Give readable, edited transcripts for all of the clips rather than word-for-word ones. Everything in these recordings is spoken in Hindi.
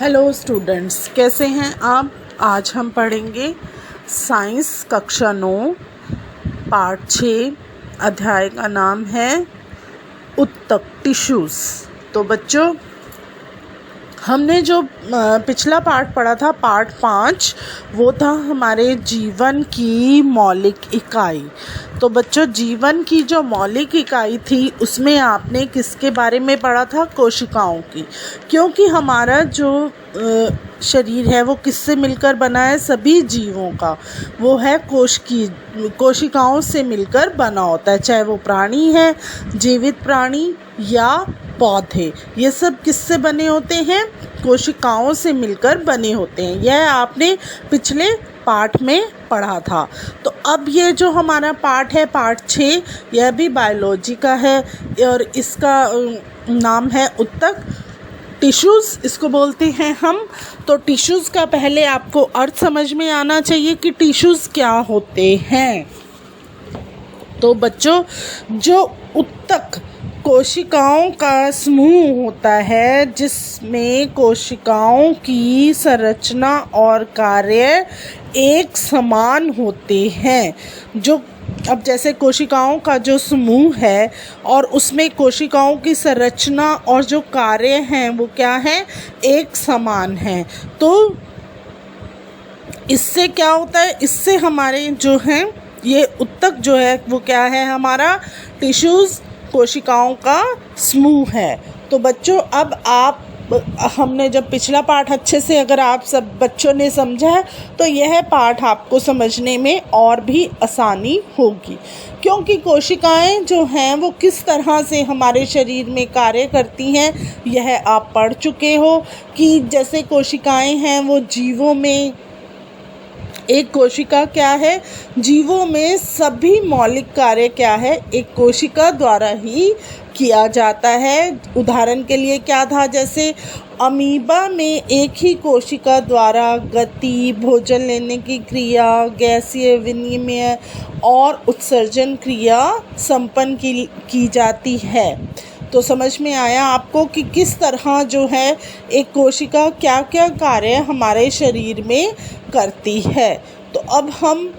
हेलो स्टूडेंट्स, कैसे हैं आप। आज हम पढ़ेंगे साइंस कक्षा 9 पार्ट 6। अध्याय का नाम है उत्तक टिश्यूज़। तो बच्चों, हमने जो पिछला पार्ट पढ़ा था पार्ट 5, वो था हमारे जीवन की मौलिक इकाई। तो बच्चों, जीवन की जो मौलिक इकाई थी उसमें आपने किसके बारे में पढ़ा था? कोशिकाओं की। क्योंकि हमारा जो शरीर है वो किससे मिलकर बना है? सभी जीवों का वो है कोशिकाओं से मिलकर बना होता है, चाहे वो प्राणी है, जीवित प्राणी या पौधे। ये सब किससे बने होते हैं? कोशिकाओं से मिलकर बने होते हैं। यह आपने पिछले पार्ट में पढ़ा था। तो अब ये जो हमारा पार्ट है पार्ट 6, यह भी बायोलॉजी का है और इसका नाम है उत्तक टिश्यूज़, इसको बोलते हैं हम। तो टिश्यूज़ का पहले आपको अर्थ समझ में आना चाहिए कि टिश्यूज़ क्या होते हैं। तो बच्चों, जो उत्तक कोशिकाओं का समूह होता है जिसमें कोशिकाओं की संरचना और कार्य एक समान होते हैं। अब जैसे कोशिकाओं का जो समूह है और उसमें कोशिकाओं की संरचना और जो कार्य हैं वो क्या है? एक समान है। तो इससे क्या होता है? इससे हमारे जो हैं ये उत्तक जो है वो क्या है? हमारा टिश्यूज़ कोशिकाओं का समूह है। तो बच्चों, अब हमने जब पिछला पार्ट अच्छे से अगर आप सब बच्चों ने समझा है तो यह पार्ट आपको समझने में और भी आसानी होगी। क्योंकि कोशिकाएं जो हैं वो किस तरह से हमारे शरीर में कार्य करती हैं यह आप पढ़ चुके हो कि जैसे कोशिकाएं हैं वो जीवों में, एक कोशिका क्या है? जीवों में सभी मौलिक कार्य क्या है? एक कोशिका द्वारा ही किया जाता है। उदाहरण के लिए क्या था? जैसे अमीबा में एक ही कोशिका द्वारा गति, भोजन लेने की क्रिया, गैसीय विनिमय और उत्सर्जन क्रिया संपन्न की जाती है। तो समझ में आया आपको कि किस तरह जो है एक कोशिका क्या क्या कार्य हमारे शरीर में करती है। तो अब हम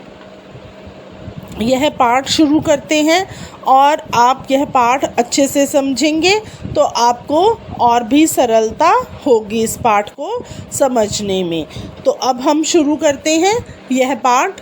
यह पाठ शुरू करते हैं और आप यह पाठ अच्छे से समझेंगे तो आपको और भी सरलता होगी इस पाठ को समझने में। तो अब हम शुरू करते हैं यह पाठ।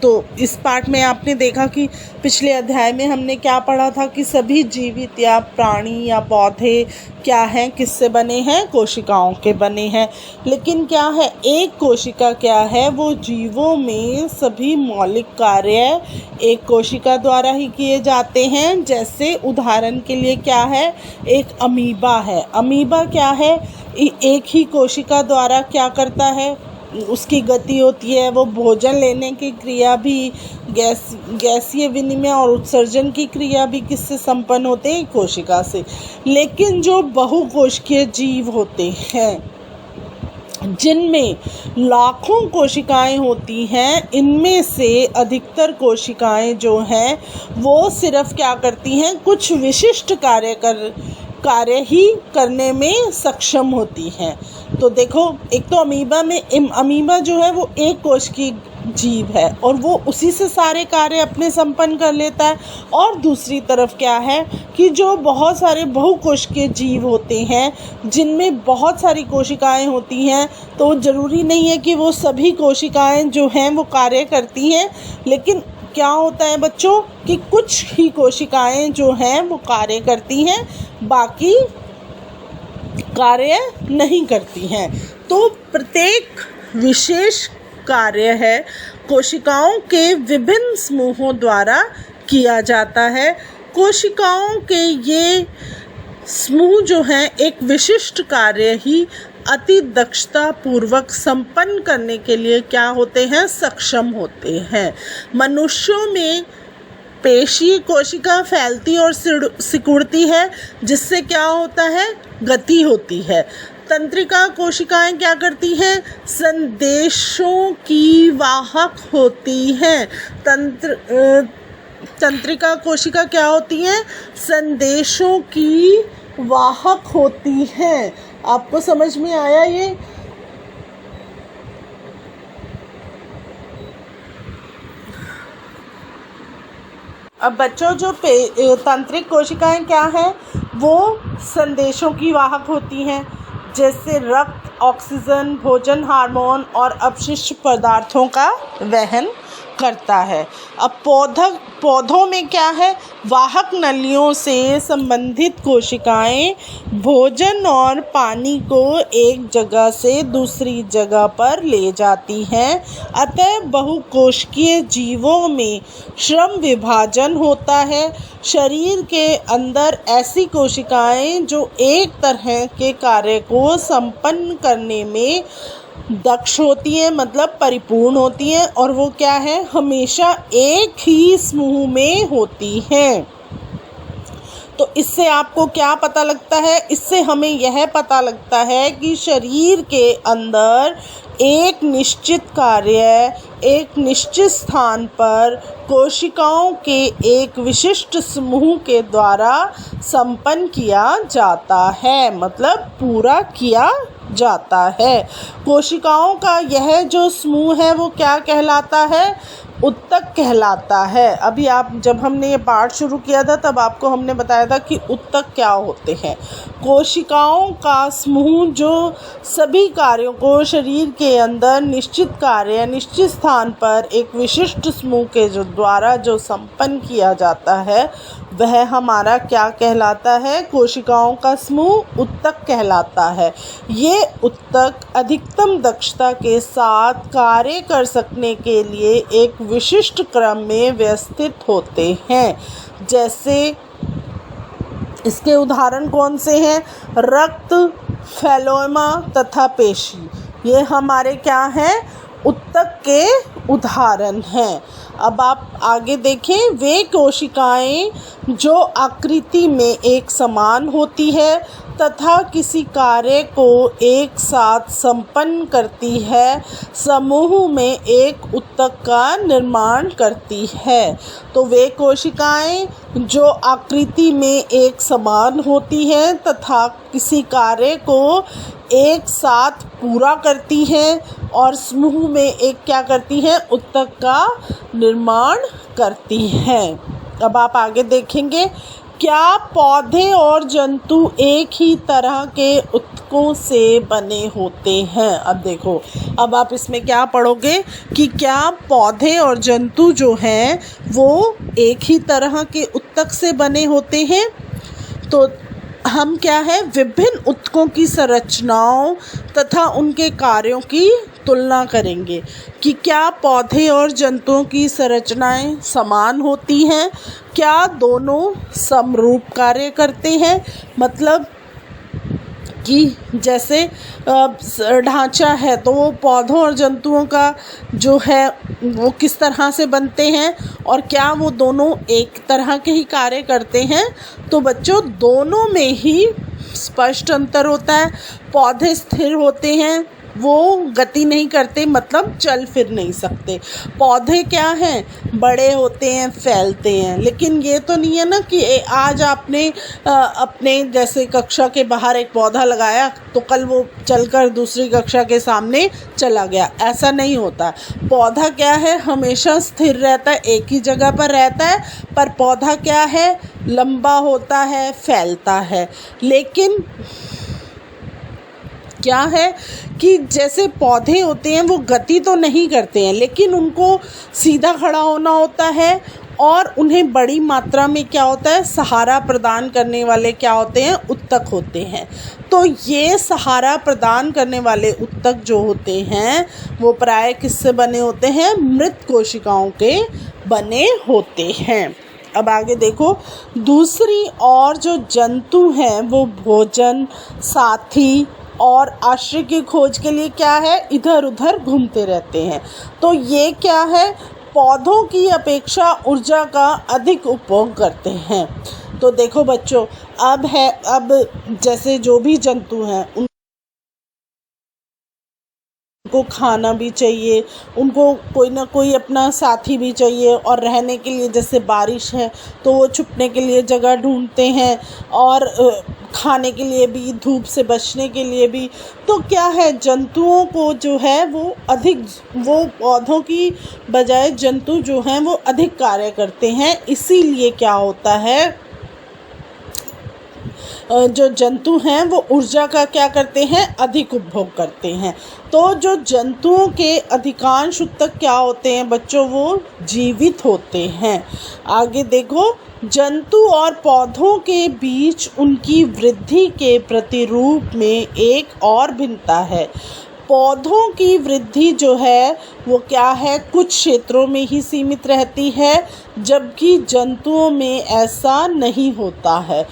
तो इस पाठ में आपने देखा कि पिछले अध्याय में हमने क्या पढ़ा था कि सभी जीवित या प्राणी या पौधे क्या हैं? किससे बने हैं? कोशिकाओं के बने हैं। लेकिन क्या है, एक कोशिका क्या है? वो जीवों में सभी मौलिक कार्य एक कोशिका द्वारा ही किए जाते हैं। जैसे उदाहरण के लिए क्या है? एक अमीबा है। अमीबा क्या है? एक ही कोशिका द्वारा क्या करता है? उसकी गति होती है। वो भोजन लेने की क्रिया भी, गैसीय विनिमय और उत्सर्जन की क्रिया भी किससे संपन्न होते हैं? कोशिका से। लेकिन जो बहुकोशिकीय जीव होते हैं जिनमें लाखों कोशिकाएं होती हैं, इनमें से अधिकतर कोशिकाएं जो हैं वो सिर्फ क्या करती हैं? कुछ विशिष्ट कार्य ही करने में सक्षम होती हैं। तो देखो, एक तो अमीबा जो है वो एक कोश की जीव है और वो उसी से सारे कार्य अपने संपन्न कर लेता है। और दूसरी तरफ क्या है कि जो बहुत सारे बहुकोशिकीय जीव होते हैं जिनमें बहुत सारी कोशिकाएं होती हैं, तो ज़रूरी नहीं है कि वो सभी कोशिकाएं जो हैं वो कार्य करती हैं। लेकिन क्या होता है बच्चों कि कुछ ही कोशिकाएं जो हैं वो कार्य करती हैं, बाकी कार्य नहीं करती हैं। तो प्रत्येक विशेष कार्य है कोशिकाओं के विभिन्न समूहों द्वारा किया जाता है। कोशिकाओं के ये समूह जो हैं एक विशिष्ट कार्य ही अति दक्षता पूर्वक संपन्न करने के लिए क्या होते हैं? सक्षम होते हैं। मनुष्यों में पेशीय कोशिका फैलती और सिकुड़ती है, जिससे क्या होता है? गति होती है। तंत्रिका कोशिकाएं क्या करती हैं? संदेशों की वाहक होती हैं। तंत्रिका कोशिका क्या होती हैं? संदेशों की वाहक होती हैं। आपको समझ में आया ये? अब बच्चों, जो तंत्रिक कोशिकाएं क्या हैं, वो संदेशों की वाहक होती हैं, जैसे रक्त, ऑक्सीजन, भोजन, हार्मोन और अपशिष्ट पदार्थों का वहन करता है। अब पौधों में क्या है, वाहक नलियों से संबंधित कोशिकाएं भोजन और पानी को एक जगह से दूसरी जगह पर ले जाती हैं। अतः बहुकोशिकीय जीवों में श्रम विभाजन होता है। शरीर के अंदर ऐसी कोशिकाएं जो एक तरह के कार्य को संपन्न करने में दक्ष होती है, मतलब परिपूर्ण होती है, और वो क्या है, हमेशा एक ही समूह में होती हैं। तो इससे आपको क्या पता लगता है? इससे हमें यह पता लगता है कि शरीर के अंदर एक निश्चित कार्य एक निश्चित स्थान पर कोशिकाओं के एक विशिष्ट समूह के द्वारा संपन्न किया जाता है, मतलब पूरा किया जाता है। कोशिकाओं का यह जो समूह है वो क्या कहलाता है? उत्तक कहलाता है। अभी जब हमने ये पाठ शुरू किया था तब आपको हमने बताया था कि उत्तक क्या होते हैं। कोशिकाओं का समूह जो सभी कार्यों को शरीर के अंदर निश्चित कार्य निश्चित स्थान पर एक विशिष्ट समूह के द्वारा जो संपन्न किया जाता है, वह हमारा क्या कहलाता है? कोशिकाओं का समूह उत्तक कहलाता है। ये उत्तक अधिकतम दक्षता के साथ कार्य कर सकने के लिए एक विशिष्ट क्रम में व्यवस्थित होते हैं। जैसे इसके उदाहरण कौन से हैं? रक्त, फैलोमा तथा पेशी, ये हमारे क्या हैं? उत्तक के उदाहरण हैं। अब आप आगे देखें, वे कोशिकाएं जो आकृति में एक समान होती है तथा किसी कार्य को एक साथ संपन्न करती है, समूह में एक उत्तक का निर्माण करती है। तो वे कोशिकाएं जो आकृति में एक समान होती हैं तथा किसी कार्य को एक साथ पूरा करती हैं और समूह में एक क्या करती हैं? उत्तक का निर्माण करती हैं। अब आप आगे देखेंगे, क्या पौधे और जंतु एक ही तरह के उत्तकों से बने होते हैं? अब देखो, अब आप इसमें क्या पढ़ोगे कि क्या पौधे और जंतु जो हैं वो एक ही तरह के उत्तक से बने होते हैं? तो हम क्या है, विभिन्न उत्तकों की संरचनाओं तथा उनके कार्यों की तुलना करेंगे कि क्या पौधे और जंतुओं की संरचनाएं समान होती हैं, क्या दोनों समरूप कार्य करते हैं। मतलब कि जैसे ढांचा है तो वो पौधों और जंतुओं का जो है वो किस तरह से बनते हैं और क्या वो दोनों एक तरह के ही कार्य करते हैं। तो बच्चों, दोनों में ही स्पष्ट अंतर होता है। पौधे स्थिर होते हैं, वो गति नहीं करते, मतलब चल फिर नहीं सकते। पौधे क्या हैं, बड़े होते हैं, फैलते हैं। लेकिन ये तो नहीं है ना कि आज आपने अपने जैसे कक्षा के बाहर एक पौधा लगाया तो कल वो चलकर दूसरी कक्षा के सामने चला गया, ऐसा नहीं होता। पौधा क्या है, हमेशा स्थिर रहता है, एक ही जगह पर रहता है। पर पौधा क्या है, लंबा होता है, फैलता है। लेकिन क्या है कि जैसे पौधे होते हैं वो गति तो नहीं करते हैं, लेकिन उनको सीधा खड़ा होना होता है और उन्हें बड़ी मात्रा में क्या होता है, सहारा प्रदान करने वाले क्या होते हैं, उत्तक होते हैं। तो ये सहारा प्रदान करने वाले उत्तक जो होते हैं वो प्राय किससे बने होते हैं, मृत कोशिकाओं के बने होते हैं। अब आगे देखो, दूसरी और जो जंतु हैं वो भोजन, साथी और आश्रय की खोज के लिए क्या है, इधर उधर घूमते रहते हैं। तो ये क्या है, पौधों की अपेक्षा ऊर्जा का अधिक उपभोग करते हैं। तो देखो बच्चों, अब जैसे जो भी जंतु हैं को खाना भी चाहिए, उनको कोई ना कोई अपना साथी भी चाहिए, और रहने के लिए जैसे बारिश है तो वो छुपने के लिए जगह ढूंढते हैं, और खाने के लिए भी, धूप से बचने के लिए भी। तो क्या है, जंतुओं को जो है वो पौधों की बजाय जंतु जो हैं वो अधिक कार्य करते हैं। इसीलिए क्या होता है, जो जंतु हैं वो ऊर्जा का क्या करते हैं, अधिक उपभोग करते हैं। तो जो जंतुओं के अधिकांश ऊतक क्या होते हैं बच्चों, वो जीवित होते हैं। आगे देखो, जंतु और पौधों के बीच उनकी वृद्धि के प्रतिरूप में एक और भिन्नता है। पौधों की वृद्धि जो है वो क्या है, कुछ क्षेत्रों में ही सीमित रहती है, जबकि जंतुओं में ऐसा नहीं होता है।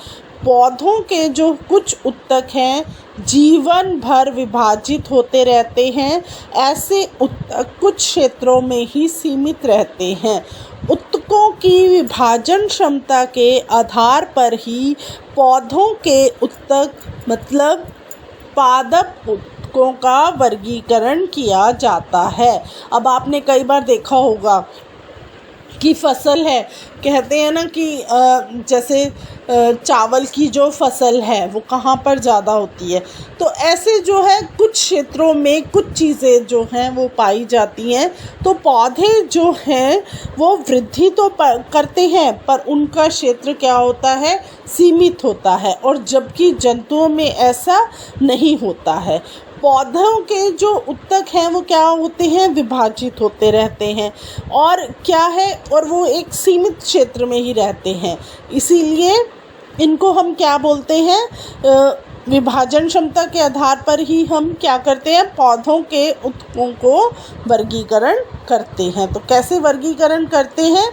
पौधों के जो कुछ ऊतक हैं जीवन भर विभाजित होते रहते हैं। ऐसे ऊतक कुछ क्षेत्रों में ही सीमित रहते हैं। ऊतकों की विभाजन क्षमता के आधार पर ही पौधों के ऊतक मतलब पादप ऊतकों का वर्गीकरण किया जाता है। अब आपने कई बार देखा होगा कि फसल है, कहते हैं ना कि जैसे चावल की जो फसल है वो कहाँ पर ज़्यादा होती है, तो ऐसे जो है कुछ क्षेत्रों में कुछ चीज़ें जो हैं वो पाई जाती हैं। तो पौधे जो हैं वो वृद्धि तो करते हैं, पर उनका क्षेत्र क्या होता है, सीमित होता है, और जबकि जंतुओं में ऐसा नहीं होता है। पौधों के जो ऊतक हैं वो क्या होते हैं, विभाजित होते रहते हैं, और क्या है, और वो एक सीमित क्षेत्र में ही रहते हैं। इसीलिए इनको हम क्या बोलते हैं, विभाजन क्षमता के आधार पर ही हम क्या करते हैं, पौधों के ऊतकों को वर्गीकरण करते हैं। तो कैसे वर्गीकरण करते हैं,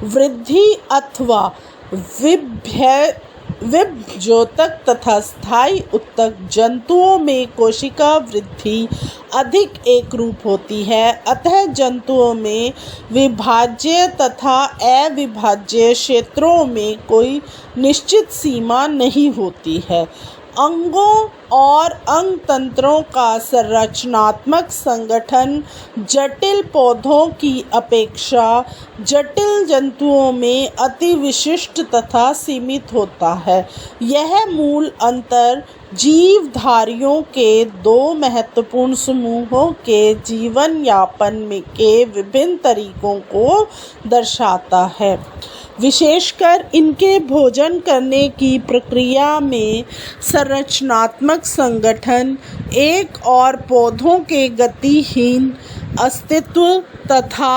वृद्धि अथवा विभ्योतक तथा स्थायी ऊतक जंतुओं में कोशिका वृद्धि अधिक एक रूप होती है। अतः जंतुओं में विभाज्य तथा अविभाज्य क्षेत्रों में कोई निश्चित सीमा नहीं होती है। अंगों और अंग तंत्रों का संरचनात्मक संगठन जटिल पौधों की अपेक्षा जटिल जंतुओं में अति विशिष्ट तथा सीमित होता है। यह मूल अंतर जीवधारियों के दो महत्वपूर्ण समूहों के जीवन यापन में के विभिन्न तरीकों को दर्शाता है। विशेषकर इनके भोजन करने की प्रक्रिया में संरचनात्मक संगठन एक और पौधों के गतिहीन अस्तित्व तथा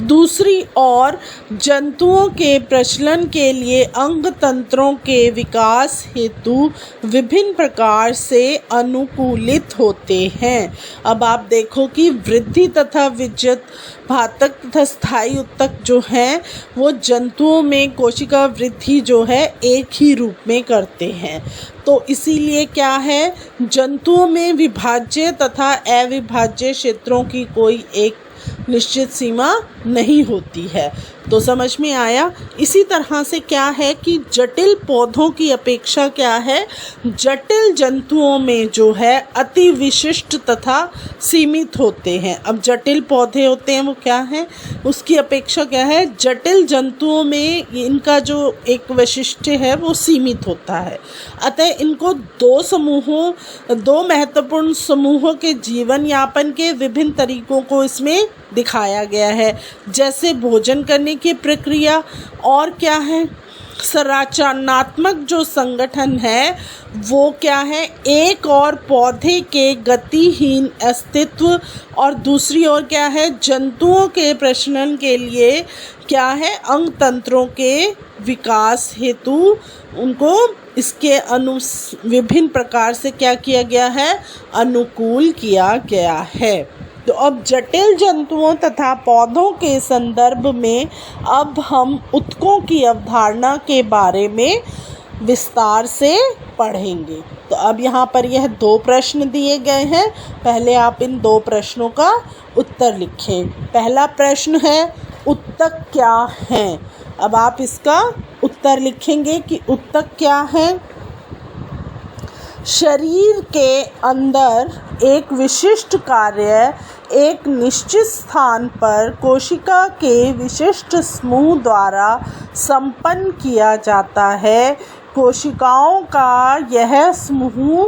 दूसरी ओर जंतुओं के प्रचलन के लिए अंग तंत्रों के विकास हेतु विभिन्न प्रकार से अनुकूलित होते हैं। अब आप देखो कि वृद्धि तथा विद्युत घातक तथा स्थायी ऊतक जो हैं वो जंतुओं में कोशिका वृद्धि जो है एक ही रूप में करते हैं। तो इसीलिए क्या है, जंतुओं में विभाज्य तथा अविभाज्य क्षेत्रों की कोई एक निश्चित सीमा नहीं होती है। तो समझ में आया। इसी तरह से क्या है कि जटिल पौधों की अपेक्षा क्या है, जटिल जंतुओं में जो है अति विशिष्ट तथा सीमित होते हैं। अब जटिल पौधे होते हैं वो क्या है, उसकी अपेक्षा क्या है, जटिल जंतुओं में इनका जो एक वैशिष्ट्य है वो सीमित होता है। अतः इनको दो महत्वपूर्ण समूहों के जीवन यापन के विभिन्न तरीकों को इसमें दिखाया गया है, जैसे भोजन करने की प्रक्रिया और क्या है, संरचनात्मक जो संगठन है वो क्या है, एक और पौधे के गतिहीन अस्तित्व और दूसरी ओर क्या है, जंतुओं के प्रजनन के लिए क्या है, अंग तंत्रों के विकास हेतु उनको इसके विभिन्न प्रकार से क्या किया गया है, अनुकूल किया गया है। तो अब जटिल जंतुओं तथा पौधों के संदर्भ में अब हम ऊतकों की अवधारणा के बारे में विस्तार से पढ़ेंगे। तो अब यहाँ पर यह 2 प्रश्न दिए गए हैं। पहले आप इन 2 प्रश्नों का उत्तर लिखें। पहला प्रश्न है, ऊतक क्या हैं? अब आप इसका उत्तर लिखेंगे कि उत्तक क्या है। शरीर के अंदर एक विशिष्ट कार्य एक निश्चित स्थान पर कोशिका के विशिष्ट समूह द्वारा संपन्न किया जाता है। कोशिकाओं का यह समूह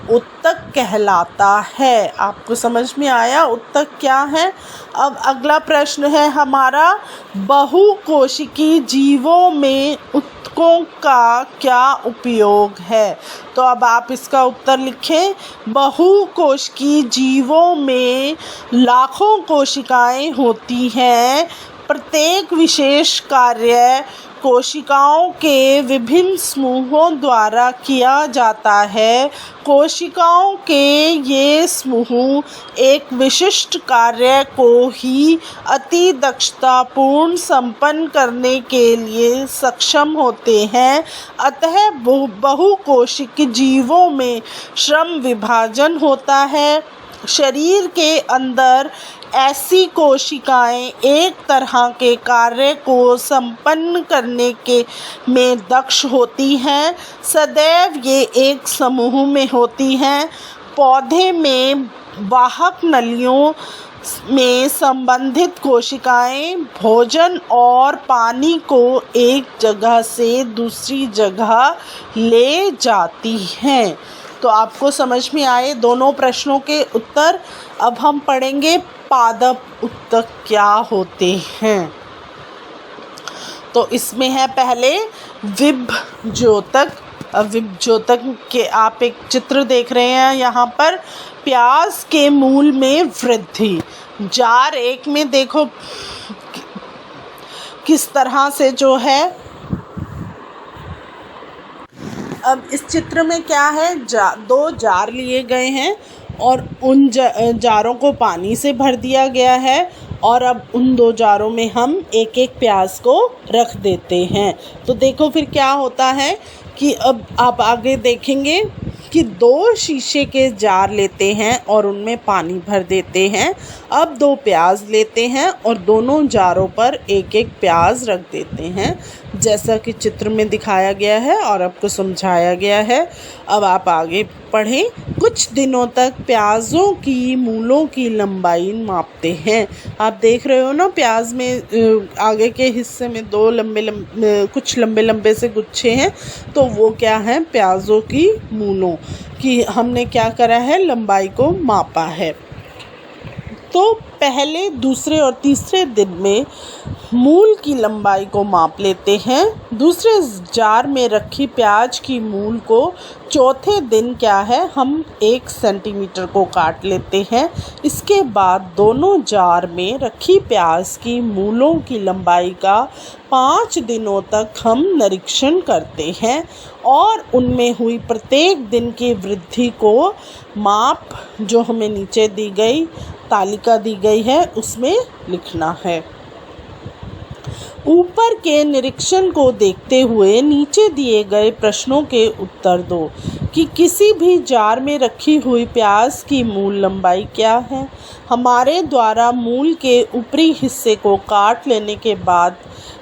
उत्तक कहलाता है। आपको समझ में आया उत्तक क्या है। अब अगला प्रश्न है हमारा, बहुकोशिकीय जीवों में उत्तकों का क्या उपयोग है। तो अब आप इसका उत्तर लिखें। बहुकोशिकीय जीवों में लाखों कोशिकाएं होती हैं। प्रत्येक विशेष कार्य कोशिकाओं के विभिन्न समूहों द्वारा किया जाता है। कोशिकाओं के ये समूह एक विशिष्ट कार्य को ही अति दक्षतापूर्ण संपन्न करने के लिए सक्षम होते हैं। अतः बहुकोशिकीय जीवों में श्रम विभाजन होता है। शरीर के अंदर ऐसी कोशिकाएं एक तरह के कार्य को संपन्न करने के में दक्ष होती हैं। सदैव ये एक समूह में होती हैं। पौधे में वाहक नलियों में संबंधित कोशिकाएं भोजन और पानी को एक जगह से दूसरी जगह ले जाती हैं। तो आपको समझ में आए दोनों प्रश्नों के उत्तर। अब हम पढ़ेंगे पादप उत्तक क्या होते हैं। तो इसमें है पहले विभज्योतक। विभज्योतक के आप एक चित्र देख रहे हैं यहाँ पर। प्याज के मूल में वृद्धि। जार 1 में देखो किस तरह से जो है। अब इस चित्र में क्या है, 2 जार लिए गए हैं और उन जारों को पानी से भर दिया गया है और अब उन 2 जारों में हम एक एक प्याज को रख देते हैं। तो देखो फिर क्या होता है कि अब आप आगे देखेंगे कि 2 शीशे के जार लेते हैं और उनमें पानी भर देते हैं। अब 2 प्याज लेते हैं और दोनों जारों पर एक एक प्याज रख देते हैं, जैसा कि चित्र में दिखाया गया है और आपको समझाया गया है। अब आप आगे पढ़ें। कुछ दिनों तक प्याज़ों की मूलों की लंबाई मापते हैं। आप देख रहे हो ना, प्याज में आगे के हिस्से में 2 कुछ लंबे लंबे से गुच्छे हैं, तो वो क्या है, प्याज़ों की मूलों की हमने क्या करा है, लंबाई को मापा है। तो पहले, दूसरे और तीसरे दिन में मूल की लंबाई को माप लेते हैं। दूसरे जार में रखी प्याज की मूल को चौथे दिन क्या है, हम 1 सेंटीमीटर को काट लेते हैं। इसके बाद दोनों जार में रखी प्याज की मूलों की लंबाई का 5 दिनों तक हम निरीक्षण करते हैं और उनमें हुई प्रत्येक दिन की वृद्धि को माप जो हमें नीचे दी गई तालिका दी गई है उसमें लिखना है। ऊपर के निरीक्षण को देखते हुए नीचे दिए गए प्रश्नों के उत्तर दो कि किसी भी जार में रखी हुई प्याज की मूल लंबाई क्या है। हमारे द्वारा मूल के ऊपरी हिस्से को काट लेने के बाद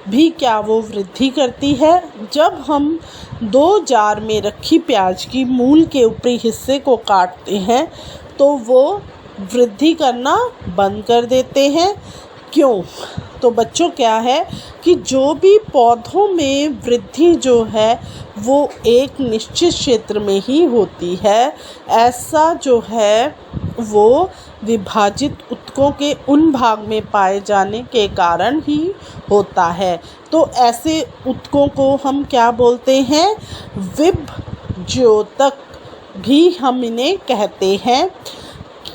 भी क्या वो वृद्धि करती है। जब हम 2 जार में रखी प्याज की मूल के ऊपरी हिस्से को काटते हैं तो वो वृद्धि करना बंद कर देते हैं। क्यों? तो बच्चों क्या है कि जो भी पौधों में वृद्धि जो है वो एक निश्चित क्षेत्र में ही होती है। ऐसा जो है वो विभाजित उत्तकों के उन भाग में पाए जाने के कारण ही होता है। तो ऐसे उत्तकों को हम क्या बोलते हैं, विभज्योतक भी हम इन्हें कहते हैं।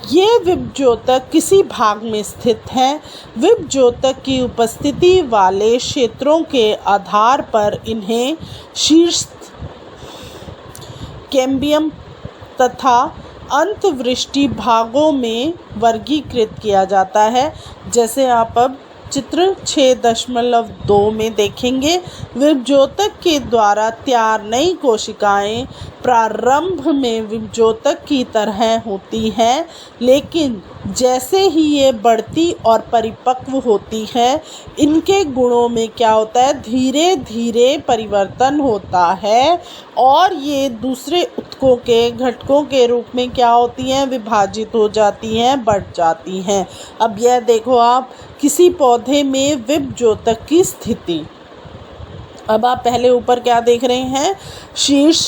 ये विभज्योतक किसी भाग में स्थित हैं। विभज्योतक की उपस्थिति वाले क्षेत्रों के आधार पर इन्हें शीर्ष कैम्बियम तथा अंतवृष्टि भागों में वर्गीकृत किया जाता है। जैसे आप अब आप चित्र 6.2 में देखेंगे। विभजोतक के द्वारा तैयार नई कोशिकाएं प्रारंभ में विभजोतक की तरह होती हैं, लेकिन जैसे ही ये बढ़ती और परिपक्व होती है, इनके गुणों में क्या होता है, धीरे धीरे परिवर्तन होता है और ये दूसरे ऊतकों के घटकों के रूप में क्या होती हैं, विभाजित हो जाती हैं, बढ़ जाती हैं। अब यह देखो आप किसी पौधे में विभजोतक की स्थिति। अब आप पहले ऊपर क्या देख रहे हैं, शीर्ष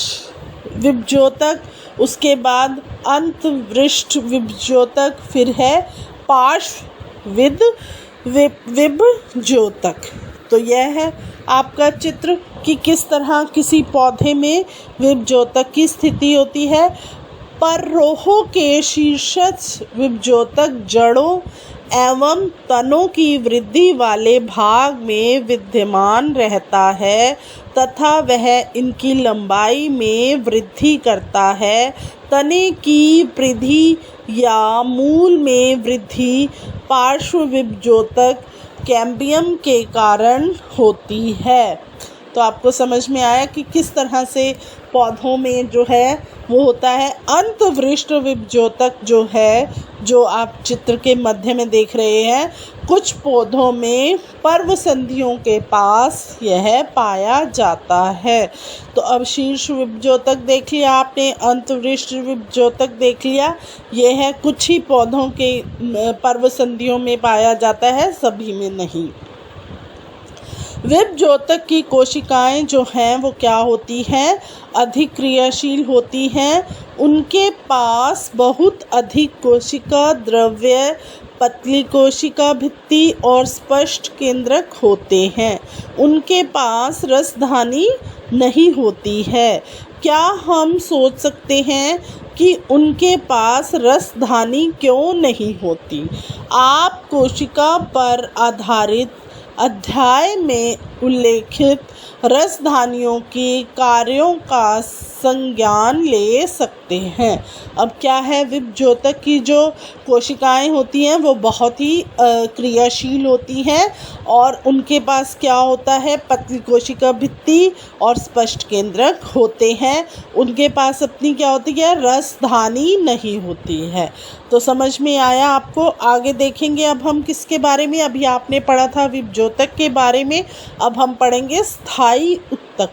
विभजोतक, उसके बाद अंतवृष्ट विभजोतक, फिर है पार्श्व विभजोतक। तो यह है आपका चित्र कि किस तरह किसी पौधे में विभजोतक की स्थिति होती है। पर्रोहों के शीर्षस्थ विभजोतक जड़ों एवं तनों की वृद्धि वाले भाग में विद्यमान रहता है तथा वह इनकी लंबाई में वृद्धि करता है। तने की वृद्धि या मूल में वृद्धि पार्श्व विभजोतक कैम्बियम के कारण होती है। तो आपको समझ में आया कि किस तरह से पौधों में जो है वो होता है। अंतवृष्ट विभजोतक जो है, जो आप चित्र के मध्य में देख रहे हैं, कुछ पौधों में पर्व संधियों के पास यह पाया जाता है। तो अब शीर्ष विभजोतक देख लिया आपने, अंतवृष्ट विभजोतक देख लिया। यह है कुछ ही पौधों के पर्व संधियों में पाया जाता है, सभी में नहीं। विभजोतक की कोशिकाएं जो हैं वो क्या होती हैं, अधिक क्रियाशील होती हैं। उनके पास बहुत अधिक कोशिका द्रव्य, पतली कोशिका भित्ति और स्पष्ट केंद्रक होते हैं। उनके पास रसधानी नहीं होती है। क्या हम सोच सकते हैं कि उनके पास रसधानी क्यों नहीं होती? आप कोशिका पर आधारित अध्याय में उल्लेखित रसधानियों के कार्यों का संज्ञान ले सकते हैं। अब क्या है, विभजोतक की जो कोशिकाएं होती हैं वो बहुत ही क्रियाशील होती हैं और उनके पास क्या होता है, पतली कोशिका भित्ति और स्पष्ट केंद्रक होते हैं। उनके पास अपनी क्या होती है, रसधानी नहीं होती है। तो समझ में आया आपको? आगे देखेंगे अब हम किसके बारे में। अभी आपने पढ़ा था विभजोतक के बारे में, अब हम पढ़ेंगे स्थायी ऊतक।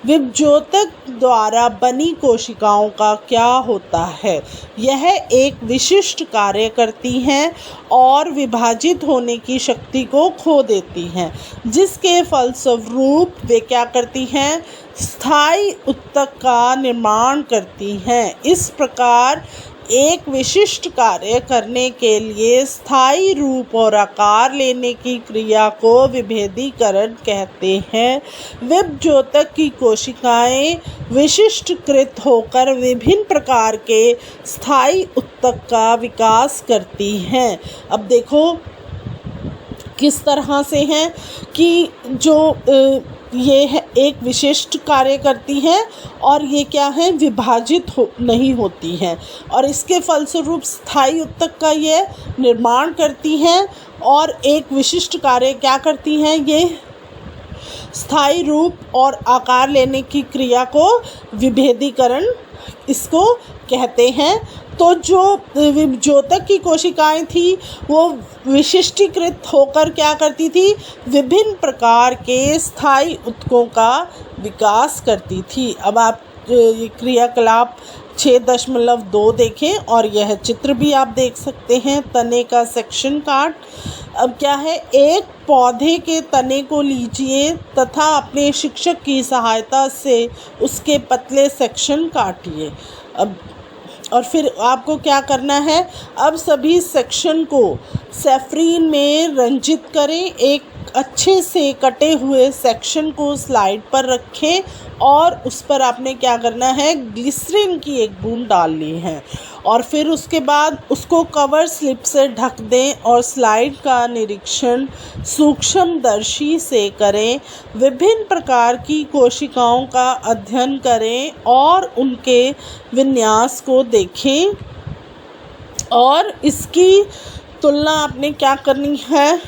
विभजोतक द्वारा बनी कोशिकाओं का क्या होता है? यह एक विशिष्ट कार्य करती हैं और विभाजित होने की शक्ति को खो देती हैं, जिसके फलस्वरूप वे क्या करती हैं, स्थायी ऊतक का निर्माण करती हैं। इस प्रकार एक विशिष्ट कार्य करने के लिए स्थायी रूप और आकार लेने की क्रिया को विभेदीकरण कहते हैं। विभजोतक की कोशिकाएं विशिष्टकृत होकर विभिन्न प्रकार के स्थायी ऊतक का विकास करती हैं। अब देखो किस तरह से हैं कि जो ये है एक विशिष्ट कार्य करती हैं और ये क्या है, विभाजित नहीं होती हैं और इसके फलस्वरूप स्थायी ऊतक का ये निर्माण करती हैं और एक विशिष्ट कार्य क्या करती हैं, ये स्थायी रूप और आकार लेने की क्रिया को विभेदीकरण इसको कहते हैं। तो जो विभजोतक की कोशिकाएं थी वो विशिष्टीकृत होकर क्या करती थी, विभिन्न प्रकार के स्थायी ऊतकों का विकास करती थी। अब आप ये क्रियाकलाप 6.2 देखें और यह चित्र भी आप देख सकते हैं, तने का सेक्शन काट। अब क्या है, एक पौधे के तने को लीजिए तथा अपने शिक्षक की सहायता से उसके पतले सेक्शन काटिए। अब और फिर आपको क्या करना है, अब सभी सेक्शन को सेफ्रीन में रंजित करें। एक अच्छे से कटे हुए सेक्शन को स्लाइड पर रखें और उस पर आपने क्या करना है, ग्लिसरीन की एक बूंद डालनी है और फिर उसके बाद उसको कवर स्लिप से ढक दें और स्लाइड का निरीक्षण सूक्ष्मदर्शी से करें। विभिन्न प्रकार की कोशिकाओं का अध्ययन करें और उनके विन्यास को देखें और इसकी तुलना आपने क्या करनी है,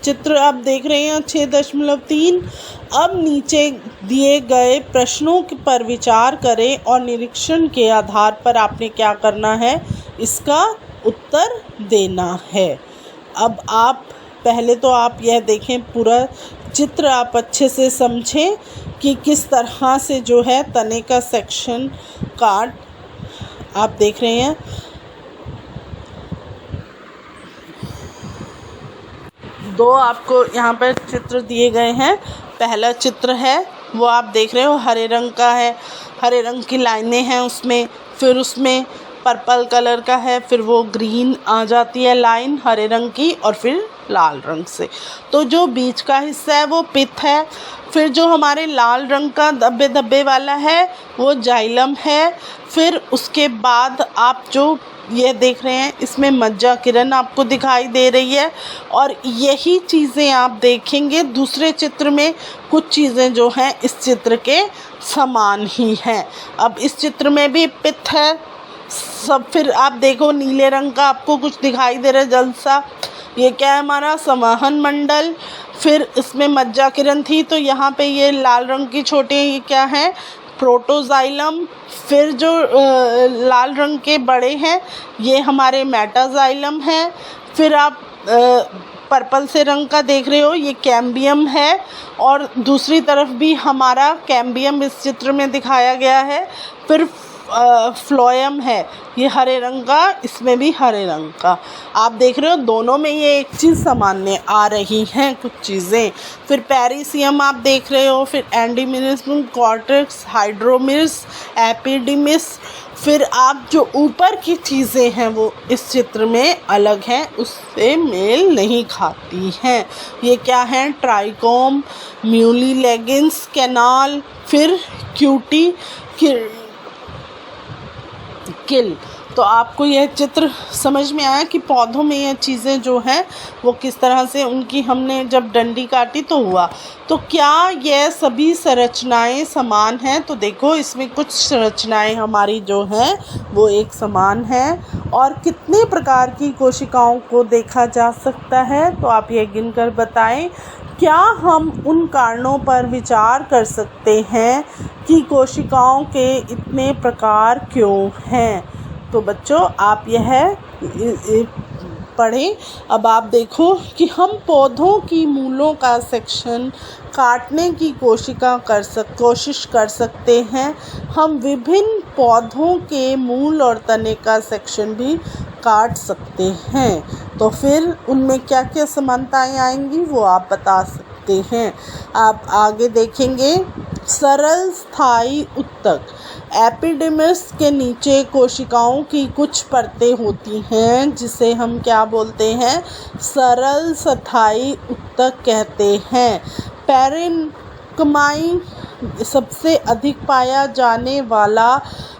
चित्र आप देख रहे हैं 6.3। अब नीचे दिए गए प्रश्नों पर विचार करें और निरीक्षण के आधार पर आपने क्या करना है, इसका उत्तर देना है। अब आप पहले तो आप यह देखें, पूरा चित्र आप अच्छे से समझें कि किस तरह से जो है तने का सेक्शन काट आप देख रहे हैं। दो आपको यहाँ पर चित्र दिए गए हैं। पहला चित्र है वो आप देख रहे हो हरे रंग का है, हरे रंग की लाइनें हैं उसमें, फिर उसमें पर्पल कलर का है, फिर वो ग्रीन आ जाती है लाइन हरे रंग की, और फिर लाल रंग से। तो जो बीच का हिस्सा है वो पित्त है, फिर जो हमारे लाल रंग का धब्बे धब्बे वाला है वो जाइलम है, फिर उसके बाद आप जो ये देख रहे हैं इसमें मज्जा किरण आपको दिखाई दे रही है। और यही चीज़ें आप देखेंगे दूसरे चित्र में, कुछ चीज़ें जो हैं इस चित्र के समान ही हैं। अब इस चित्र में भी पित्त है सब, फिर आप देखो नीले रंग का आपको कुछ दिखाई दे रहा है जल सा, ये क्या है हमारा संवहन मंडल। फिर इसमें मज्जा किरण थी तो यहाँ पे ये लाल रंग की छोटे ये क्या है, प्रोटोजाइलम। फिर जो लाल रंग के बड़े हैं ये हमारे मेटाजाइलम हैं। फिर आप पर्पल से रंग का देख रहे हो ये कैम्बियम है, और दूसरी तरफ भी हमारा कैम्बियम इस चित्र में दिखाया गया है। फिर फ्लोएम है ये हरे रंग का, इसमें भी हरे रंग का आप देख रहे हो, दोनों में ये एक चीज़ सामान्य आ रही हैं कुछ चीज़ें। फिर पेरिसियम आप देख रहे हो, फिर एंडीमिनस, कॉर्टेक्स, हाइड्रोमिस, एपिडिमिस। फिर आप जो ऊपर की चीज़ें हैं वो इस चित्र में अलग हैं, उससे मेल नहीं खाती हैं। ये क्या हैं, ट्राइकोम, म्यूलिलेगिंस कैनाल, फिर क्यूटी किल। तो आपको यह चित्र समझ में आया कि पौधों में यह चीज़ें जो हैं वो किस तरह से उनकी हमने जब डंडी काटी तो हुआ। तो क्या यह सभी संरचनाएं समान हैं? तो देखो इसमें कुछ संरचनाएं हमारी जो हैं वो एक समान हैं। और कितने प्रकार की कोशिकाओं को देखा जा सकता है, तो आप ये गिनकर बताएं। क्या हम उन कारणों पर विचार कर सकते हैं कि कोशिकाओं के इतने प्रकार क्यों हैं? तो बच्चों आप यह पढ़ें। अब आप देखो कि हम पौधों की मूलों का सेक्शन काटने की कोशिश कर सकते हैं। हम विभिन्न पौधों के मूल और तने का सेक्शन भी काट सकते हैं। तो फिर उनमें क्या क्या समानताएं आएंगी वो आप बता सकते हैं। आप आगे देखेंगे सरल स्थायी उत्तक। एपिडर्मिस के नीचे कोशिकाओं की कुछ परतें होती हैं जिसे हम क्या बोलते हैं, सरल स्थायी उत्तक कहते हैं। पैरेन्काइम सबसे अधिक पाया जाने वाला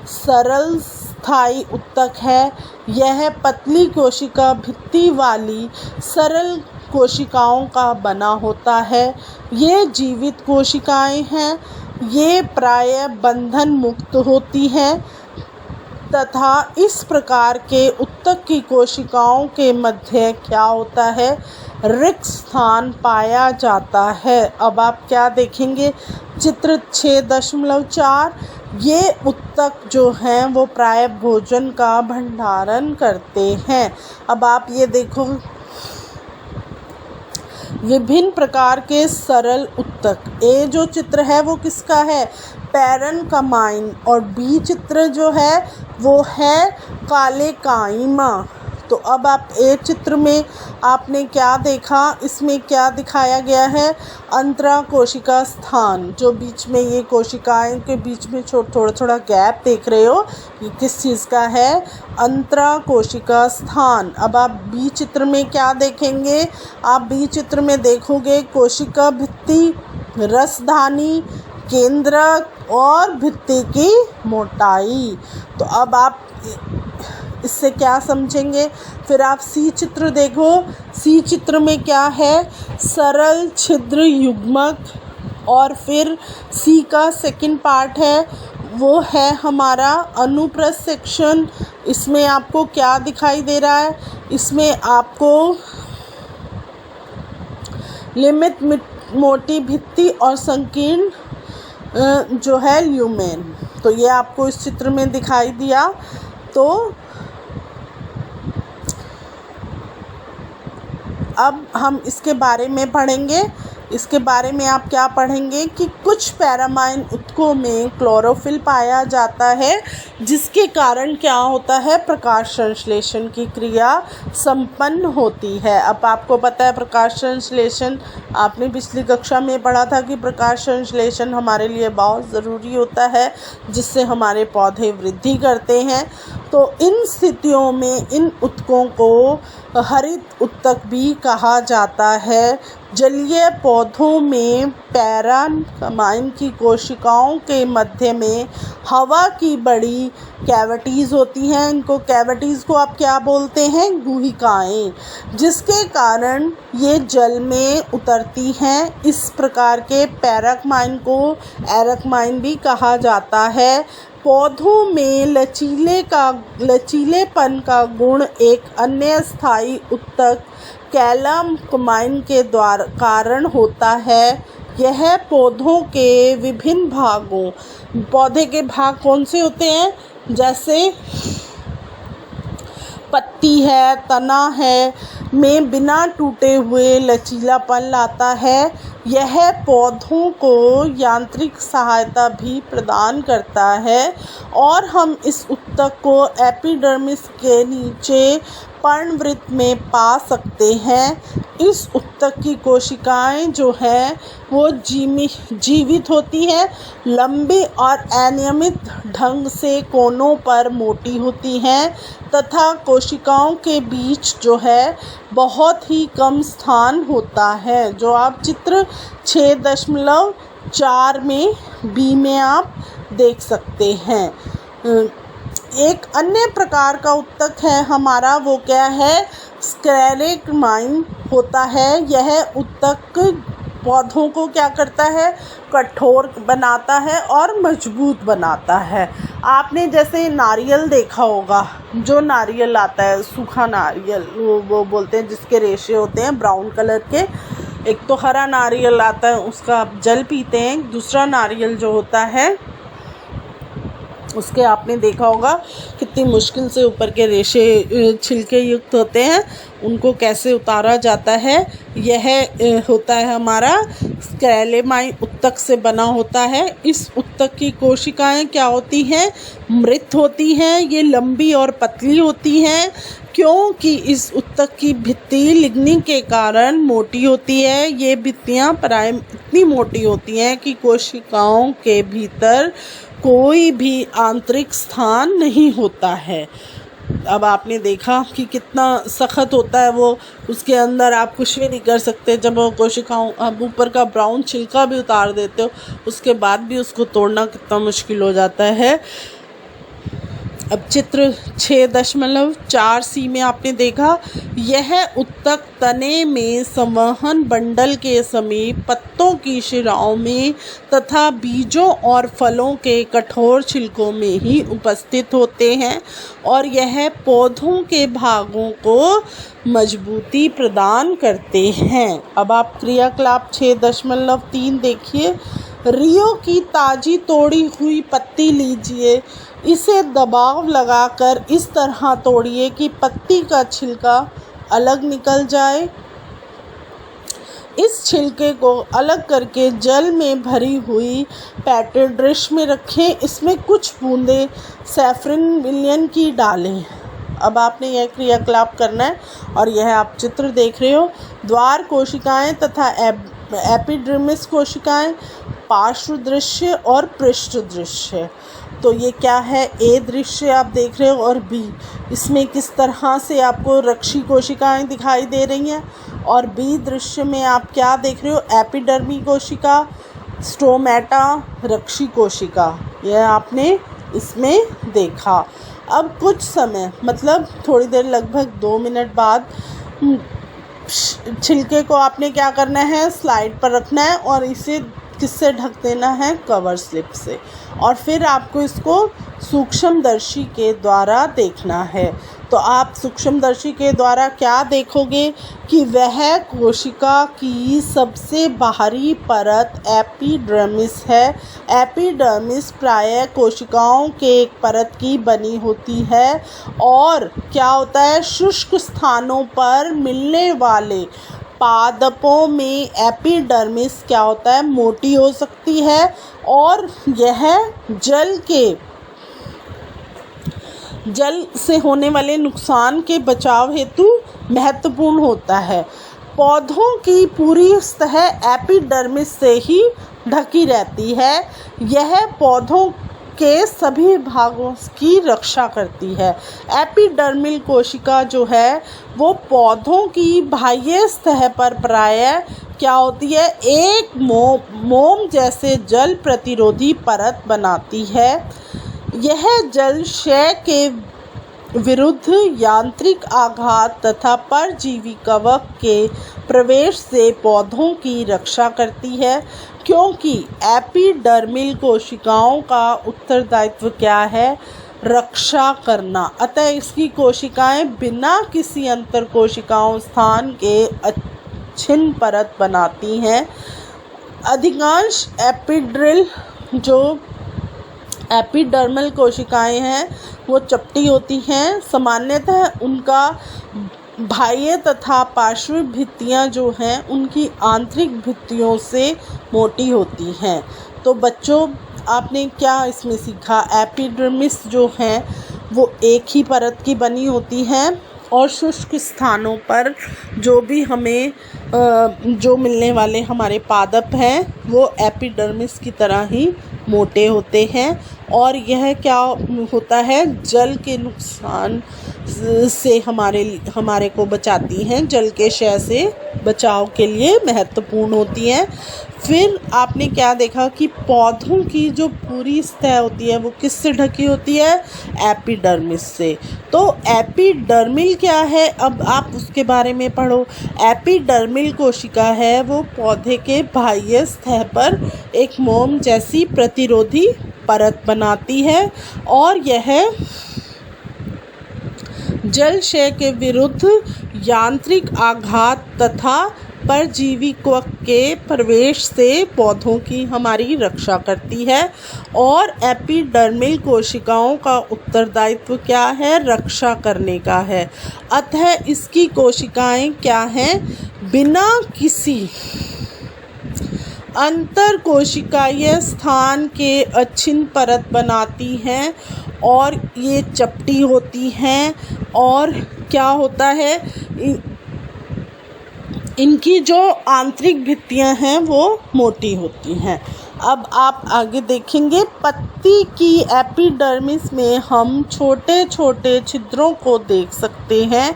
सरल स्थायी उत्तक है। यह पतली कोशिका भित्ति वाली सरल कोशिकाओं का बना होता है। ये जीवित कोशिकाएं हैं। ये प्रायः बंधन मुक्त होती हैं तथा इस प्रकार के उत्तक की कोशिकाओं के मध्य क्या होता है, रिक्त स्थान पाया जाता है। अब आप क्या देखेंगे, चित्र 6.4। ये उत्तक जो हैं वो प्रायः भोजन का भंडारण करते हैं। अब आप ये देखो विभिन्न प्रकार के सरल उत्तक। ए जो चित्र है वो किसका है, पैरेन्काइम, और बी चित्र जो है वो है कालेकाइमा। तो अब आप ए चित्र में आपने क्या देखा, इसमें क्या दिखाया गया है, अंतरा कोशिका स्थान। जो बीच में ये कोशिकाएं के बीच में थोड़ा थोड़ा गैप देख रहे हो, ये किस चीज़ का है, अंतरा कोशिका स्थान। अब आप बी चित्र में क्या देखेंगे, आप बी चित्र में देखोगे कोशिका भित्ति, रसधानी, केंद्रक और भित्ति की मोटाई। तो अब आप इससे क्या समझेंगे। फिर आप सी चित्र देखो, सी चित्र में क्या है, सरल छिद्र युग्मक। और फिर सी का सेकंड पार्ट है वो है हमारा अनुप्रस्थ सेक्शन। इसमें आपको क्या दिखाई दे रहा है, इसमें आपको लिमिट मोटी भित्ति और संकीर्ण जो है ल्यूमेन। तो ये आपको इस चित्र में दिखाई दिया। तो अब हम इसके बारे में पढ़ेंगे। इसके बारे में आप क्या पढ़ेंगे कि कुछ पैरामाइन ऊतकों में क्लोरोफिल पाया जाता है, जिसके कारण क्या होता है, प्रकाश संश्लेषण की क्रिया संपन्न होती है। अब आपको पता है प्रकाश संश्लेषण, आपने पिछली कक्षा में पढ़ा था कि प्रकाश संश्लेषण हमारे लिए बहुत ज़रूरी होता है, जिससे हमारे पौधे वृद्धि करते हैं। तो इन स्थितियों में इन ऊतकों को हरित ऊतक भी कहा जाता है। जलीय पौधों में पैरामाइन की कोशिकाओं के मध्य में हवा की बड़ी कैविटीज़ होती हैं। इनको कैविटीज़ को आप क्या बोलते हैं, गुहिकाएँ, जिसके कारण ये जल में उतरती हैं। इस प्रकार के पैरामाइन को एरामाइन भी कहा जाता है। पौधों में लचीलेपन का गुण एक अन्य स्थायी ऊतक कैलामाइन के द्वारा कारण होता है। यह पौधों के विभिन्न भागों, पौधे के भाग कौन से होते हैं, जैसे पत्ती है, तना है, में बिना टूटे हुए लचीलापन लाता है। यह पौधों को यांत्रिक सहायता भी प्रदान करता है और हम इस ऊतक को एपिडर्मिस के नीचे पर्णवृत्त में पा सकते हैं। इस ऊतक की कोशिकाएं जो हैं वो जीवित होती हैं, लंबी और अनियमित ढंग से कोनों पर मोटी होती हैं तथा कोशिकाओं के बीच जो है बहुत ही कम स्थान होता है, जो आप चित्र 6.4 में बी में आप देख सकते हैं। एक अन्य प्रकार का ऊतक है हमारा, वो क्या है, स्क्लेरेमाइन होता है। यह ऊतक पौधों को क्या करता है, कठोर बनाता है और मजबूत बनाता है। आपने जैसे नारियल देखा होगा, जो नारियल आता है सूखा नारियल, वो बोलते हैं, जिसके रेशे होते हैं ब्राउन कलर के। एक तो हरा नारियल आता है, उसका आप जल पीते हैं। दूसरा नारियल जो होता है उसके आपने देखा होगा कितनी मुश्किल से ऊपर के रेशे छिलके युक्त होते हैं, उनको कैसे उतारा जाता है। यह होता है हमारा स्क्लेरेमाइन ऊतक से बना होता है। इस ऊतक की कोशिकाएं क्या होती हैं, मृत होती हैं। ये लंबी और पतली होती हैं क्योंकि इस ऊतक की भित्ति लिग्निन के कारण मोटी होती है। ये भित्तियाँ इतनी मोटी होती हैं कि कोशिकाओं के भीतर कोई भी आंतरिक स्थान नहीं होता है। अब आपने देखा कि कितना सख्त होता है वो, उसके अंदर आप कुछ भी नहीं कर सकते। जब वो कोशिकाओं, आप ऊपर का ब्राउन छिलका भी उतार देते हो, उसके बाद भी उसको तोड़ना कितना मुश्किल हो जाता है। अब चित्र 6.4 में आपने देखा, यह ऊतक तने में संवहन बंडल के समीप पत्तों की शिराओं में तथा बीजों और फलों के कठोर छिलकों में ही उपस्थित होते हैं और यह पौधों के भागों को मजबूती प्रदान करते हैं। अब आप क्रियाकलाप 6.3 देखिए। रियो की ताज़ी तोड़ी हुई पत्ती लीजिए, इसे दबाव लगाकर इस तरह तोड़िए कि पत्ती का छिलका अलग निकल जाए। इस छिलके को अलग करके जल में भरी हुई पेट्री डिश में रखें। इसमें कुछ बूंदें सैफरन विलयन की डालें। अब आपने यह क्रियाकलाप करना है और यह आप चित्र देख रहे हो। द्वार कोशिकाएं तथा एपिडर्मिस कोशिकाएं, पार्श्व दृश्य और पृष्ठ दृश्य। तो ये क्या है, ए दृश्य आप देख रहे हो और बी, इसमें किस तरह से आपको रक्षी कोशिकाएं दिखाई दे रही हैं, और बी दृश्य में आप क्या देख रहे हो, एपिडर्मी कोशिका, स्टोमेटा, रक्षी कोशिका, यह आपने इसमें देखा। अब कुछ समय, मतलब थोड़ी देर, लगभग 2 मिनट बाद छिलके को आपने क्या करना है, स्लाइड पर रखना है और इसे किससे ढक देना है, कवर स्लिप से, और फिर आपको इसको सूक्ष्मदर्शी के द्वारा देखना है। तो आप सूक्ष्मदर्शी के द्वारा क्या देखोगे कि वह कोशिका की सबसे बाहरी परत एपिडर्मिस है। एपिडर्मिस प्रायः कोशिकाओं के एक परत की बनी होती है और क्या होता है, शुष्क स्थानों पर मिलने वाले पादपों में एपिडर्मिस क्या होता है, मोटी हो सकती है और यह जल से होने वाले नुकसान के बचाव हेतु महत्वपूर्ण होता है। पौधों की पूरी सतह एपिडर्मिस से ही ढकी रहती है। यह पौधों के सभी भागों की रक्षा करती है। एपिडर्मिल कोशिका जो है वो पौधों की बाह्य सतह पर प्रायः क्या होती है, एक मोम जैसे जल प्रतिरोधी परत बनाती है। यह जल क्षय के विरुद्ध यांत्रिक आघात तथा परजीवी कवक के प्रवेश से पौधों की रक्षा करती है, क्योंकि एपिडर्मिल कोशिकाओं का उत्तरदायित्व क्या है, रक्षा करना। अतः इसकी कोशिकाएं बिना किसी अंतर कोशिकाओं स्थान के अच्छिन्न परत बनाती हैं। अधिकांश एपिडर्मल कोशिकाएं हैं वो चपटी होती हैं। सामान्यतः उनका बाह्य तथा पार्श्व भित्तियां जो हैं उनकी आंतरिक भित्तियों से मोटी होती हैं। तो बच्चों, आपने क्या इसमें सीखा? एपिडर्मिस जो है वो एक ही परत की बनी होती है और शुष्क स्थानों पर जो भी हमें जो मिलने वाले हमारे पादप हैं वो एपिडर्मिस की तरह ही मोटे होते हैं और यह क्या होता है, जल के नुकसान से हमारे को बचाती हैं, जल के क्षय से बचाव के लिए महत्वपूर्ण होती हैं। फिर आपने क्या देखा कि पौधों की जो पूरी सतह होती है वो किससे ढकी होती है, एपिडर्मिस से। तो एपिडर्मिल क्या है, अब आप उसके बारे में पढ़ो। एपिडर्मिल कोशिका है वो पौधे के बाह्य सतह पर एक मोम जैसी प्रतिरोधी परत बनाती है और यह जल क्षय के विरुद्ध यांत्रिक आघात तथा परजीवी कवक के प्रवेश से पौधों की हमारी रक्षा करती है। और एपिडर्मिल कोशिकाओं का उत्तरदायित्व क्या है, रक्षा करने का है। अतः इसकी कोशिकाएं क्या हैं, बिना किसी अंतर कोशिकाीय स्थान के अच्छिन्न परत बनाती हैं और ये चपटी होती हैं और क्या होता है, इनकी जो आंतरिक भित्तियां हैं वो मोटी होती हैं। अब आप आगे देखेंगे, पत्ती की एपिडर्मिस में हम छोटे छोटे छिद्रों को देख सकते हैं।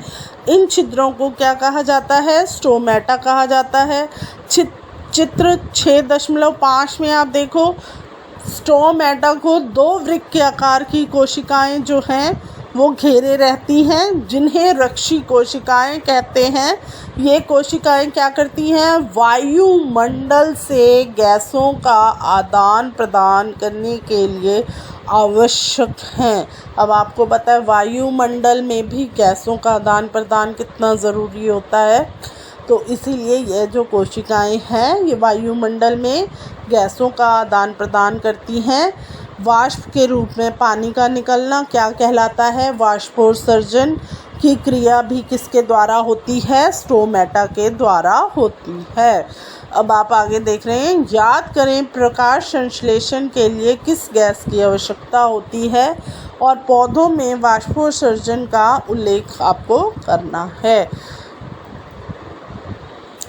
इन छिद्रों को क्या कहा जाता है, स्टोमेटा कहा जाता है। चित्र 6.5 में आप देखो, स्टोमेटा को 2 वृक्क के आकार की कोशिकाएं जो हैं वो घेरे रहती हैं, जिन्हें रक्षी कोशिकाएं कहते हैं। ये कोशिकाएं क्या करती हैं, वायुमंडल से गैसों का आदान प्रदान करने के लिए आवश्यक हैं। अब आपको पता है वायुमंडल में भी गैसों का आदान प्रदान कितना ज़रूरी होता है, तो इसीलिए ये जो कोशिकाएं हैं ये वायुमंडल में गैसों का आदान प्रदान करती हैं। वाष्प के रूप में पानी का निकलना क्या कहलाता है, वाष्पोत्सर्जन की क्रिया भी किसके द्वारा होती है, स्टोमेटा के द्वारा होती है। अब आप आगे देख रहे हैं, याद करें प्रकाश संश्लेषण के लिए किस गैस की आवश्यकता होती है और पौधों में वाष्पोत्सर्जन का उल्लेख आपको करना है।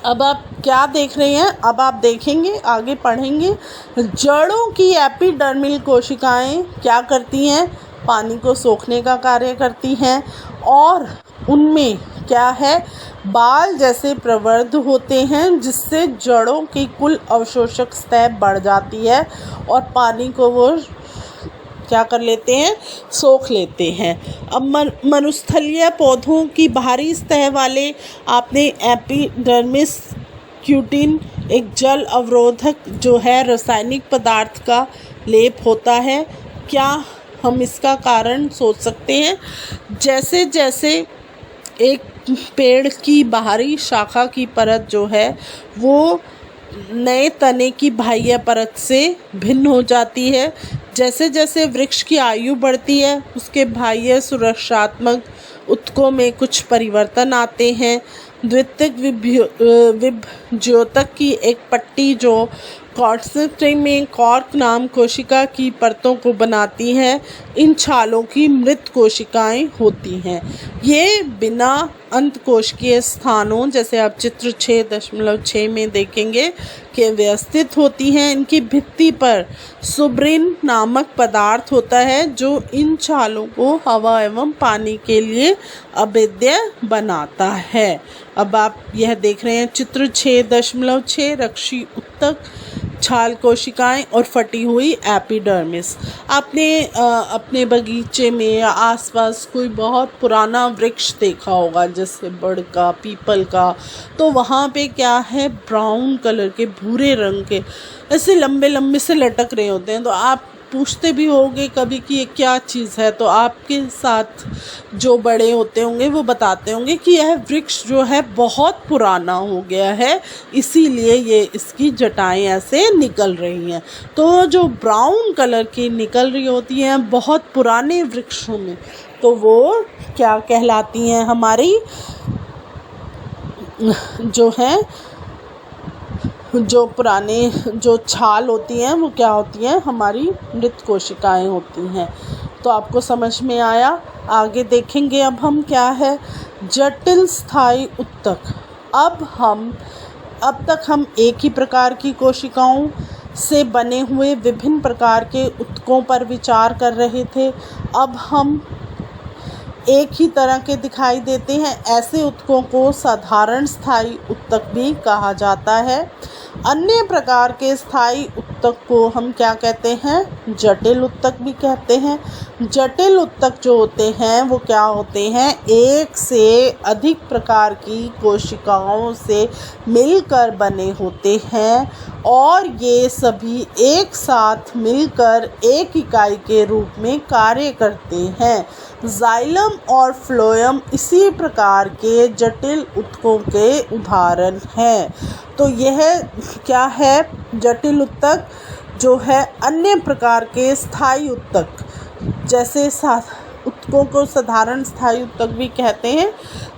अब आप क्या देख रहे हैं, अब आप देखेंगे, आगे पढ़ेंगे, जड़ों की एपिडर्मिल कोशिकाएं क्या करती हैं, पानी को सोखने का कार्य करती हैं और उनमें क्या है, बाल जैसे प्रवर्ध होते हैं, जिससे जड़ों की कुल अवशोषक सतह बढ़ जाती है और पानी को वो क्या कर लेते हैं, सोख लेते हैं। अब मरुस्थलीय पौधों की बाहरी सतह वाले आपने एपिडर्मिस क्यूटिन एक जल अवरोधक जो है रासायनिक पदार्थ का लेप होता है। क्या हम इसका कारण सोच सकते हैं। जैसे जैसे एक पेड़ की बाहरी शाखा की परत जो है वो नए तने की बाह्य परत से भिन्न हो जाती है, जैसे जैसे वृक्ष की आयु बढ़ती है उसके बाह्य सुरक्षात्मक ऊतकों में कुछ परिवर्तन आते हैं। द्वितीयक विभज्योतक की एक पट्टी जो कॉर्टेक्स में कॉर्क नाम कोशिका की परतों को बनाती है, इन छालों की मृत कोशिकाएं होती हैं। ये बिना अंतकोशिकीय स्थानों, जैसे आप चित्र 6.6 में देखेंगे, के व्यवस्थित होती हैं। इनकी भित्ति पर सुब्रिन नामक पदार्थ होता है जो इन छालों को हवा एवं पानी के लिए अभेद्य बनाता है। अब आप यह देख रहे हैं चित्र 6.6, रक्षी ऊतक, छाल कोशिकाएं और फटी हुई एपिडर्मिस। आपने अपने बगीचे में या आसपास कोई बहुत पुराना वृक्ष देखा होगा, जैसे बड़ का, पीपल का, तो वहाँ पे क्या है, ब्राउन कलर के, भूरे रंग के ऐसे लंबे लंबे से लटक रहे होते हैं। तो आप पूछते भी होंगे कभी कि ये क्या चीज़ है, तो आपके साथ जो बड़े होते होंगे वो बताते होंगे कि यह वृक्ष जो है बहुत पुराना हो गया है, इसीलिए ये इसकी जटाएं ऐसे निकल रही हैं। तो जो ब्राउन कलर की निकल रही होती हैं बहुत पुराने वृक्षों में, तो वो क्या कहलाती हैं, हमारी जो है जो पुराने जो छाल होती हैं वो क्या होती हैं, हमारी मृत कोशिकाएं होती हैं। तो आपको समझ में आया। आगे देखेंगे अब हम क्या है, जटिल स्थायी ऊतक। अब तक हम एक ही प्रकार की कोशिकाओं से बने हुए विभिन्न प्रकार के ऊतकों पर विचार कर रहे थे। अब हम एक ही तरह के दिखाई देते हैं। ऐसे ऊतकों को साधारण स्थायी ऊतक भी कहा जाता है। अन्य प्रकार के स्थायी ऊतक को हम क्या कहते हैं, जटिल ऊतक भी कहते हैं। जटिल ऊतक जो होते हैं वो क्या होते हैं, एक से अधिक प्रकार की कोशिकाओं से मिलकर बने होते हैं और ये सभी एक साथ मिलकर एक इकाई के रूप में कार्य करते हैं। जाइलम और फ्लोएम इसी प्रकार के जटिल ऊतकों के उदाहरण हैं। तो यह क्या है, जटिल ऊतक जो है अन्य प्रकार के स्थायी ऊतक, जैसे ऊतकों को साधारण स्थायी ऊतक भी कहते हैं।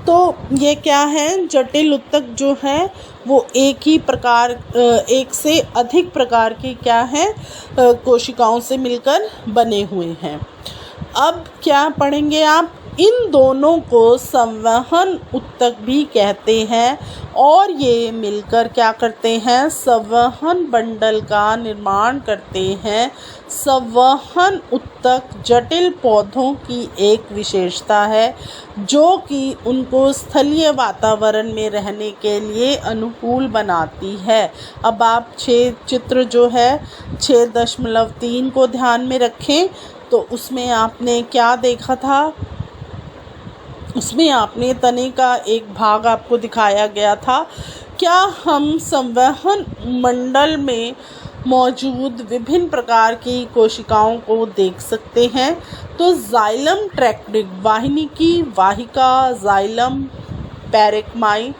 तो ये क्या है, जटिल ऊतक जो है वो एक से अधिक प्रकार की क्या है, कोशिकाओं से मिलकर बने हुए हैं। अब क्या पढ़ेंगे आप, इन दोनों को संवहन ऊतक भी कहते हैं और ये मिलकर क्या करते हैं, संवहन बंडल का निर्माण करते हैं। संवहन ऊतक जटिल पौधों की एक विशेषता है जो कि उनको स्थलीय वातावरण में रहने के लिए अनुकूल बनाती है। अब आप चित्र जो है 6.3 को ध्यान में रखें, तो उसमें आपने क्या देखा था, उसमें आपने तने का एक भाग आपको दिखाया गया था। क्या हम संवहन मंडल में मौजूद विभिन्न प्रकार की कोशिकाओं को देख सकते हैं? तो जाइलम ट्रैक्टिक वाहिनी की वाहिका जाइलम पैरेक्माई,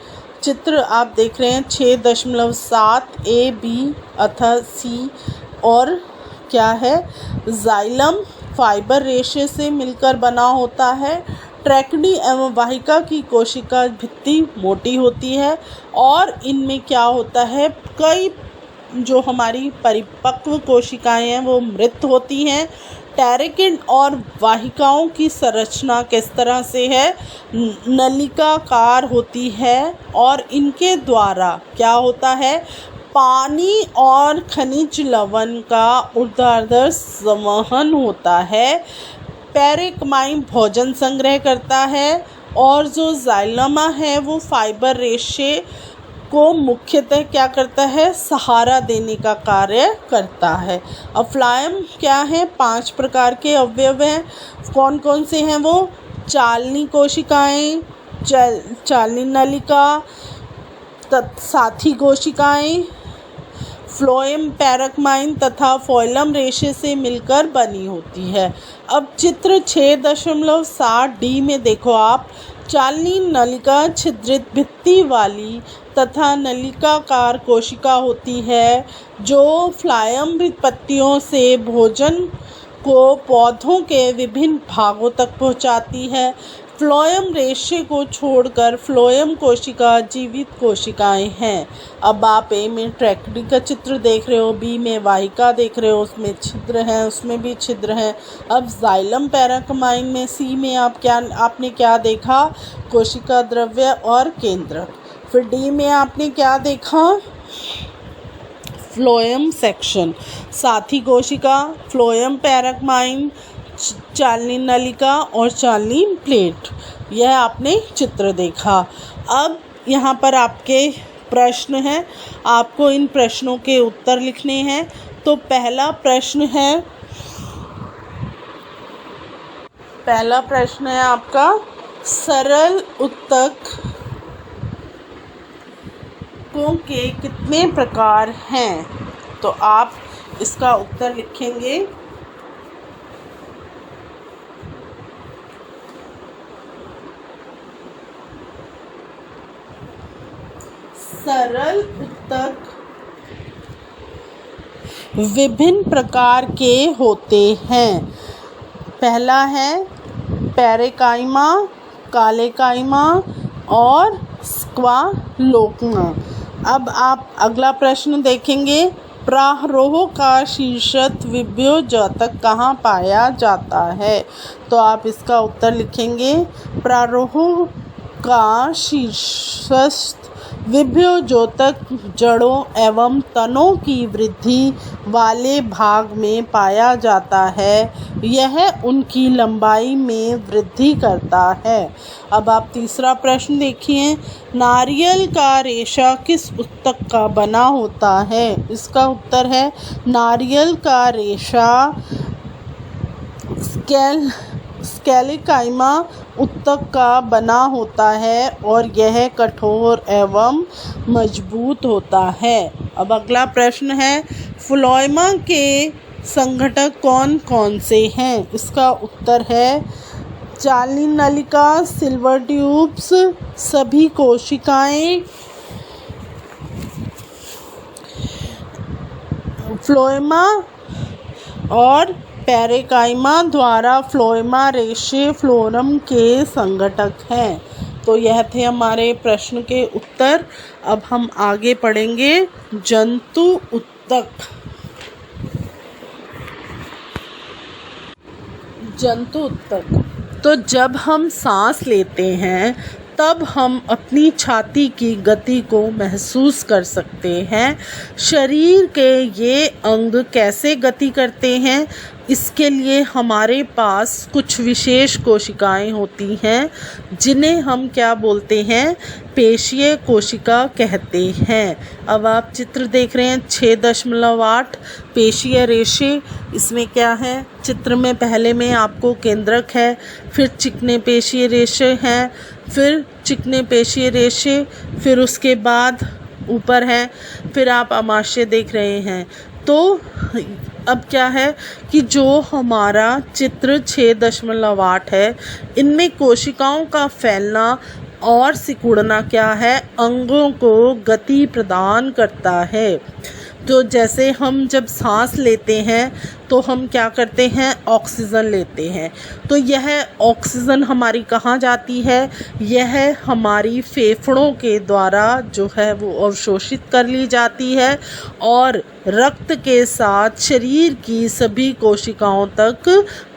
चित्र आप देख रहे हैं 6.7 A, B अथवा C। और क्या है, जाइलम फाइबर रेशे से मिलकर बना होता है। ट्रैकिडी एवं वाहिका की कोशिका भित्ति मोटी होती है और इनमें क्या होता है, कई जो हमारी परिपक्व कोशिकाएं हैं वो मृत होती हैं। टैरेकिड और वाहिकाओं की संरचना किस तरह से है, नलिकाकार होती है और इनके द्वारा क्या होता है, पानी और खनिज लवण का ऊर्ध्वाधर संवहन होता है। पैरेक्माई भोजन संग्रह करता है और जो जाइलमा है वो फाइबर रेशे को मुख्यतः क्या करता है, सहारा देने का कार्य करता है। अब फ्लायम क्या है, 5 प्रकार के अवयव हैं। कौन कौन से हैं वो, चालनी कोशिकाएं, चालनी नलिका, साथी कोशिकाएं, फ्लोएम पैरेंकाइमा तथा फोइलम रेशे से मिलकर बनी होती है। अब चित्र 6.7D में देखो आप, चालनी नलिका छिद्रित भित्ति वाली तथा नलिकाकार कोशिका होती है जो फ्लोएम पत्तियों से भोजन को पौधों के विभिन्न भागों तक पहुंचाती है। फ्लोएम रेशे को छोड़कर फ्लोएम कोशिका जीवित कोशिकाएं हैं। अब आप ए में ट्रैकेडी का चित्र देख रहे हो, बी में वाहिका देख रहे हो, उसमें छिद्र हैं, उसमें भी छिद्र हैं। अब जाइलम पैरेंकाइमा में सी में आपने क्या देखा, कोशिका द्रव्य और केंद्रक। फिर डी में आपने क्या देखा, फ्लोएम सेक्शन, साथी कोशिका, फ्लोएम पैरेंकाइमा, चालनी नलिका और चालनी प्लेट, यह आपने चित्र देखा। अब यहाँ पर आपके प्रश्न हैं, आपको इन प्रश्नों के उत्तर लिखने हैं। तो पहला प्रश्न है आपका, सरल उत्तकों के कितने प्रकार हैं? तो आप इसका उत्तर लिखेंगे। सरल उत्तक विभिन्न प्रकार के होते हैं। पहला है पैरेंकाइमा, कालेकाइमा और स्क्वालोकाइमा। अब आप अगला प्रश्न देखेंगे, प्रारोह का शीर्षस्थ विभ्योजोतक कहाँ पाया जाता है? तो आप इसका उत्तर लिखेंगे, प्रारोह का शीर्षस्थ विभ्योजोतक जड़ों एवं तनों की वृद्धि वाले भाग में पाया जाता है। यह उनकी लंबाई में वृद्धि करता है। अब आप तीसरा प्रश्न देखिए, नारियल का रेशा किस उत्तक का बना होता है? इसका उत्तर है, नारियल का रेशा स्केलेकाइमा उत्तक का बना होता है और यह कठोर एवं मजबूत होता है। अब अगला प्रश्न है, फ्लोएमा के संघटक कौन कौन से हैं? इसका उत्तर है, चालनी नलिका, सिल्वर ट्यूब्स, सभी कोशिकाएं, फ्लोएमा और पैरेंकाइमा द्वारा फ्लोएमा रेशे फ्लोरम के संघटक हैं। तो यह थे हमारे प्रश्न के उत्तर। अब हम आगे पढ़ेंगे जंतु उत्तक। जंतु उत्तक, तो जब हम सांस लेते हैं तब हम अपनी छाती की गति को महसूस कर सकते हैं। शरीर के ये अंग कैसे गति करते हैं, इसके लिए हमारे पास कुछ विशेष कोशिकाएं होती हैं जिन्हें हम क्या बोलते हैं, पेशीय कोशिका कहते हैं। अब आप चित्र देख रहे हैं 6.8 पेशीय रेशे। इसमें क्या है, चित्र में पहले में आपको केंद्रक है, फिर चिकने पेशीय रेशे हैं, फिर चिकने पेशीय रेशे, फिर उसके बाद ऊपर है, फिर आप आमाशय देख रहे हैं। तो अब क्या है कि जो हमारा चित्र 6.8 है, इनमें कोशिकाओं का फैलना और सिकुड़ना क्या है, अंगों को गति प्रदान करता है। तो जैसे हम जब सांस लेते हैं तो हम क्या करते हैं, ऑक्सीजन लेते हैं। तो यह ऑक्सीजन हमारी कहाँ जाती है, यह हमारी फेफड़ों के द्वारा जो है वो अवशोषित कर ली जाती है और रक्त के साथ शरीर की सभी कोशिकाओं तक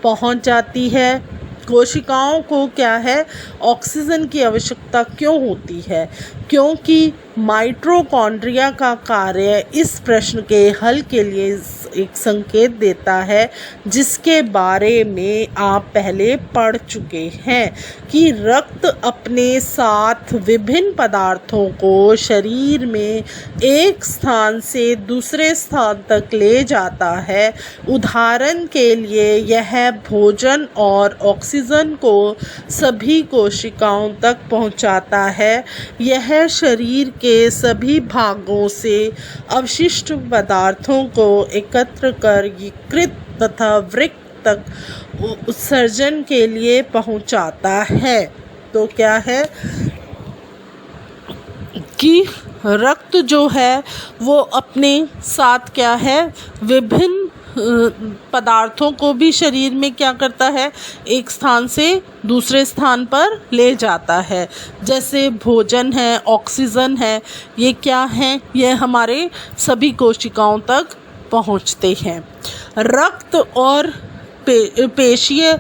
पहुँच जाती है। कोशिकाओं को क्या है, ऑक्सीजन की आवश्यकता क्यों होती है? क्योंकि माइटोकॉन्ड्रिया का कार्य इस प्रश्न के हल के लिए एक संकेत देता है, जिसके बारे में आप पहले पढ़ चुके हैं कि रक्त अपने साथ विभिन्न पदार्थों को शरीर में एक स्थान से दूसरे स्थान तक ले जाता है। उदाहरण के लिए यह भोजन और ऑक्सीजन को सभी कोशिकाओं तक पहुंचाता है। यह शरीर के के सभी भागों से अवशिष्ट पदार्थों को एकत्र कर यकृत तथा वृक्क तक उत्सर्जन के लिए पहुंचाता है। तो क्या है कि रक्त जो है वो अपने साथ क्या है विभिन्न पदार्थों को भी शरीर में क्या करता है, एक स्थान से दूसरे स्थान पर ले जाता है। जैसे भोजन है, ऑक्सीजन है, ये क्या है, ये हमारे सभी कोशिकाओं तक पहुंचते हैं। रक्त और पेशीय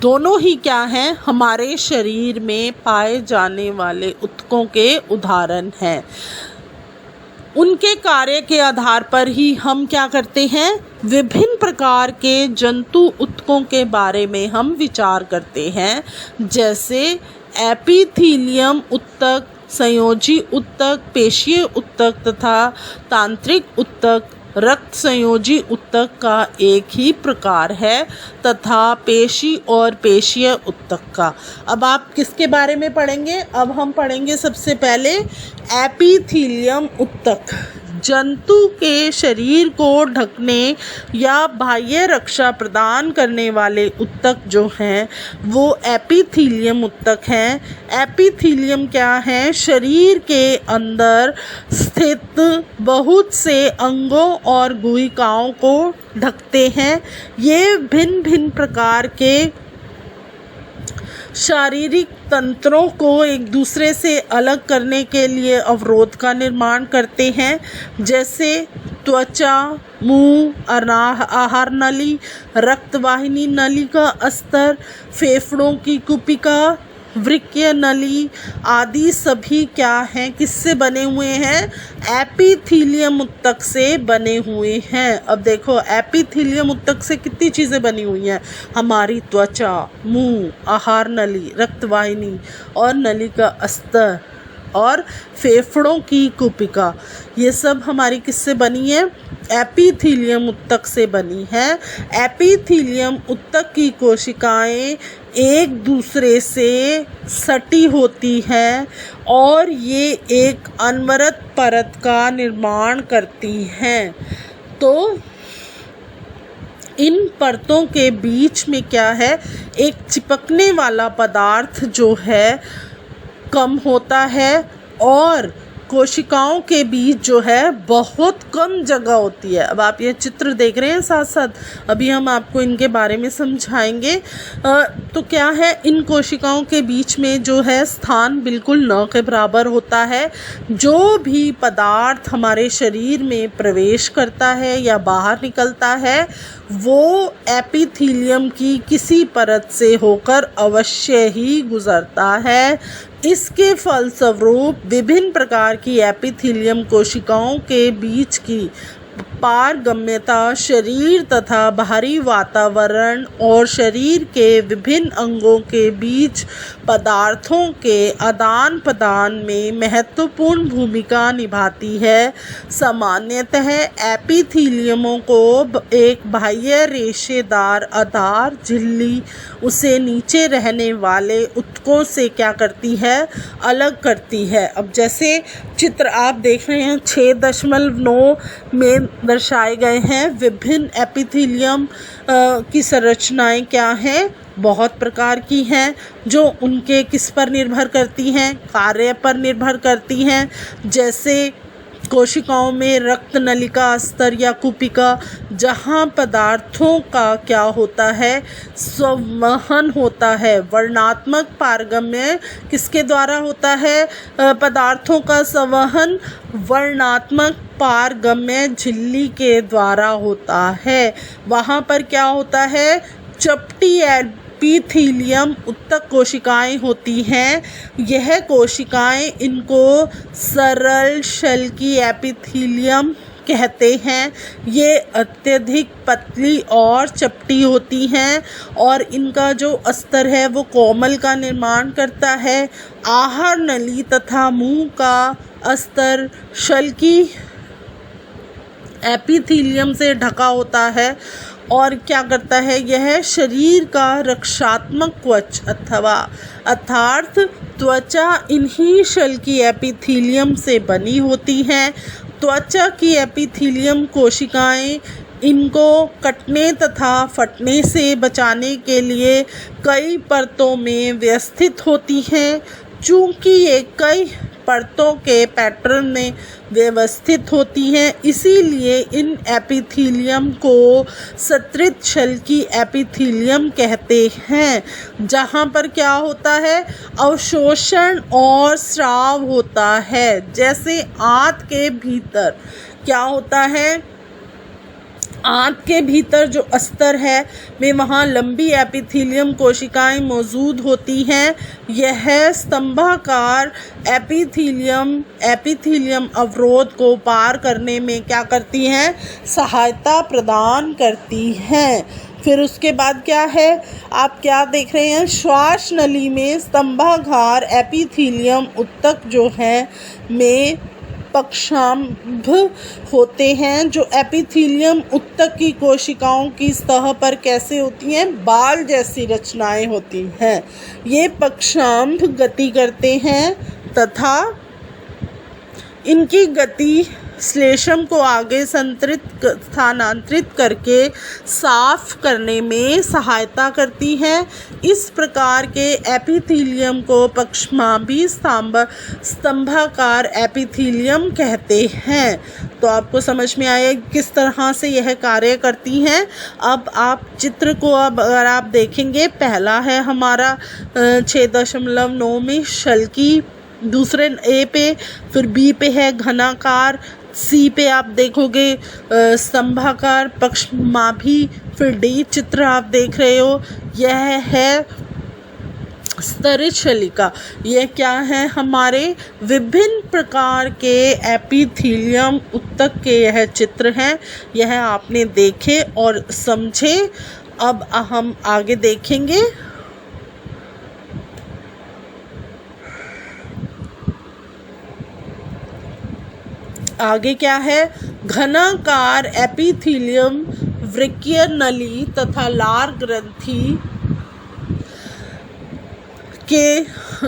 दोनों ही क्या हैं, हमारे शरीर में पाए जाने वाले ऊतकों के उदाहरण हैं। उनके कार्य के आधार पर ही हम क्या करते हैं, विभिन्न प्रकार के जंतु ऊतकों के बारे में हम विचार करते हैं। जैसे एपिथीलियम ऊतक, संयोजी ऊतक, पेशीय ऊतक तथा तांत्रिक ऊतक रक्त संयोजी ऊतक का एक ही प्रकार है तथा पेशी और पेशीय ऊतक का। अब आप किसके बारे में पढ़ेंगे? अब हम पढ़ेंगे सबसे पहले एपिथीलियम ऊतक। जंतु के शरीर को ढकने या बाह्य रक्षा प्रदान करने वाले ऊतक जो हैं वो एपिथीलियम ऊतक हैं। एपिथीलियम क्या है? शरीर के अंदर स्थित बहुत से अंगों और गुहिकाओं को ढकते हैं। ये भिन्न भिन्न प्रकार के शारीरिक तंत्रों को एक दूसरे से अलग करने के लिए अवरोध का निर्माण करते हैं। जैसे त्वचा, मुंह, आहार नली, रक्तवाहिनी नली का अस्तर, फेफड़ों की कुपिका, वृक्कीय नली आदि सभी क्या हैं, किससे बने हुए हैं? एपिथीलियम ऊतक से बने हुए हैं। अब देखो एपिथीलियम ऊतक से कितनी चीज़ें बनी हुई हैं, हमारी त्वचा, मुंह, आहार नली, रक्तवाहिनी और नली का अस्तर और फेफड़ों की कुपिका, ये सब हमारी किससे बनी है? एपिथीलियम ऊतक से बनी है। एपिथीलियम ऊतक की कोशिकाएं एक दूसरे से सटी होती हैं और ये एक अनवरत परत का निर्माण करती हैं। तो इन परतों के बीच में क्या है, एक चिपकने वाला पदार्थ जो है कम होता है और कोशिकाओं के बीच जो है बहुत कम जगह होती है। अब आप ये चित्र देख रहे हैं साथ साथ, अभी हम आपको इनके बारे में समझाएंगे। तो क्या है, इन कोशिकाओं के बीच में जो है स्थान बिल्कुल न के बराबर होता है। जो भी पदार्थ हमारे शरीर में प्रवेश करता है या बाहर निकलता है वो एपिथीलियम की किसी परत से होकर अवश्य ही गुजरता है। इसके फलस्वरूप विभिन्न प्रकार की एपिथीलियम कोशिकाओं के बीच की पारगम्यता शरीर तथा बाहरी वातावरण और शरीर के विभिन्न अंगों के बीच पदार्थों के आदान प्रदान में महत्वपूर्ण भूमिका निभाती है। सामान्यतः एपिथीलियमों को एक बाह्य रेशेदार आधार झिल्ली उसे नीचे रहने वाले ऊतकों से क्या करती है, अलग करती है। अब जैसे चित्र आप देख रहे हैं 6.9 में दर्शाए गए हैं विभिन्न एपिथीलियम की संरचनाएं क्या हैं, बहुत प्रकार की हैं जो उनके किस पर निर्भर करती हैं, कार्य पर निर्भर करती हैं। जैसे कोशिकाओं में रक्त नलिका अस्तर या कुपिका, जहाँ पदार्थों का क्या होता है, संवहन होता है। वर्णात्मक पारगम्य किसके द्वारा होता है, पदार्थों का संवहन वर्णात्मक पारगम्य झिल्ली के द्वारा होता है। वहाँ पर क्या होता है, चपटी एपिथीलियम ऊतक कोशिकाएं होती हैं। यह कोशिकाएं इनको सरल शल्की एपिथीलियम कहते हैं। ये अत्यधिक पतली और चपटी होती हैं और इनका जो अस्तर है वो कोमल का निर्माण करता है। आहार नली तथा मुंह का अस्तर शल्की एपिथीलियम से ढका होता है और क्या करता है, यह शरीर का रक्षात्मक कवच अथवा अर्थात त्वचा इन्हीं शल की एपिथीलियम से बनी होती हैं। त्वचा की एपिथीलियम कोशिकाएं इनको कटने तथा फटने से बचाने के लिए कई परतों में व्यवस्थित होती हैं। चूँकि ये कई परतों के पैटर्न में व्यवस्थित होती हैं, इसीलिए इन एपिथीलियम को स्तरित शल की एपिथीलियम कहते हैं, जहाँ पर क्या होता है, अवशोषण और स्राव होता है। जैसे आंत के भीतर क्या होता है, आंत के भीतर जो अस्तर है में वहाँ लंबी एपिथीलियम कोशिकाएं मौजूद होती हैं। यह स्तंभाकार एपिथीलियम अवरोध को पार करने में क्या करती हैं, सहायता प्रदान करती हैं। फिर उसके बाद क्या है, आप क्या देख रहे हैं, श्वास नली में स्तंभाकार एपिथीलियम ऊतक जो है में पक्षांभ होते हैं, जो एपिथीलियम ऊतक की कोशिकाओं की सतह पर कैसे होती हैं, बाल जैसी रचनाएं होती हैं। ये पक्षांभ गति करते हैं तथा इनकी गति श्लेष्म को आगे स्थानांतरित करके साफ करने में सहायता करती है। इस प्रकार के एपिथीलियम को पक्षांभी स्तंभाकार एपिथीलियम कहते हैं। तो आपको समझ में आया किस तरह से यह कार्य करती हैं। अब आप चित्र को अगर आप देखेंगे, पहला है हमारा 6.9 में शल की, दूसरे ए पे, फिर बी पे है घनाकार, सी पे आप देखोगे स्तंभाकार पक्षांभी, फिर डी चित्र आप देख रहे हो, यह है स्तरित शलिका। यह क्या है, हमारे विभिन्न प्रकार के एपिथीलियम ऊतक के यह चित्र हैं। यह आपने देखे और समझे। अब हम आगे देखेंगे। आगे क्या है, घनाकार एपिथीलियम वृक्कीय नली तथा लार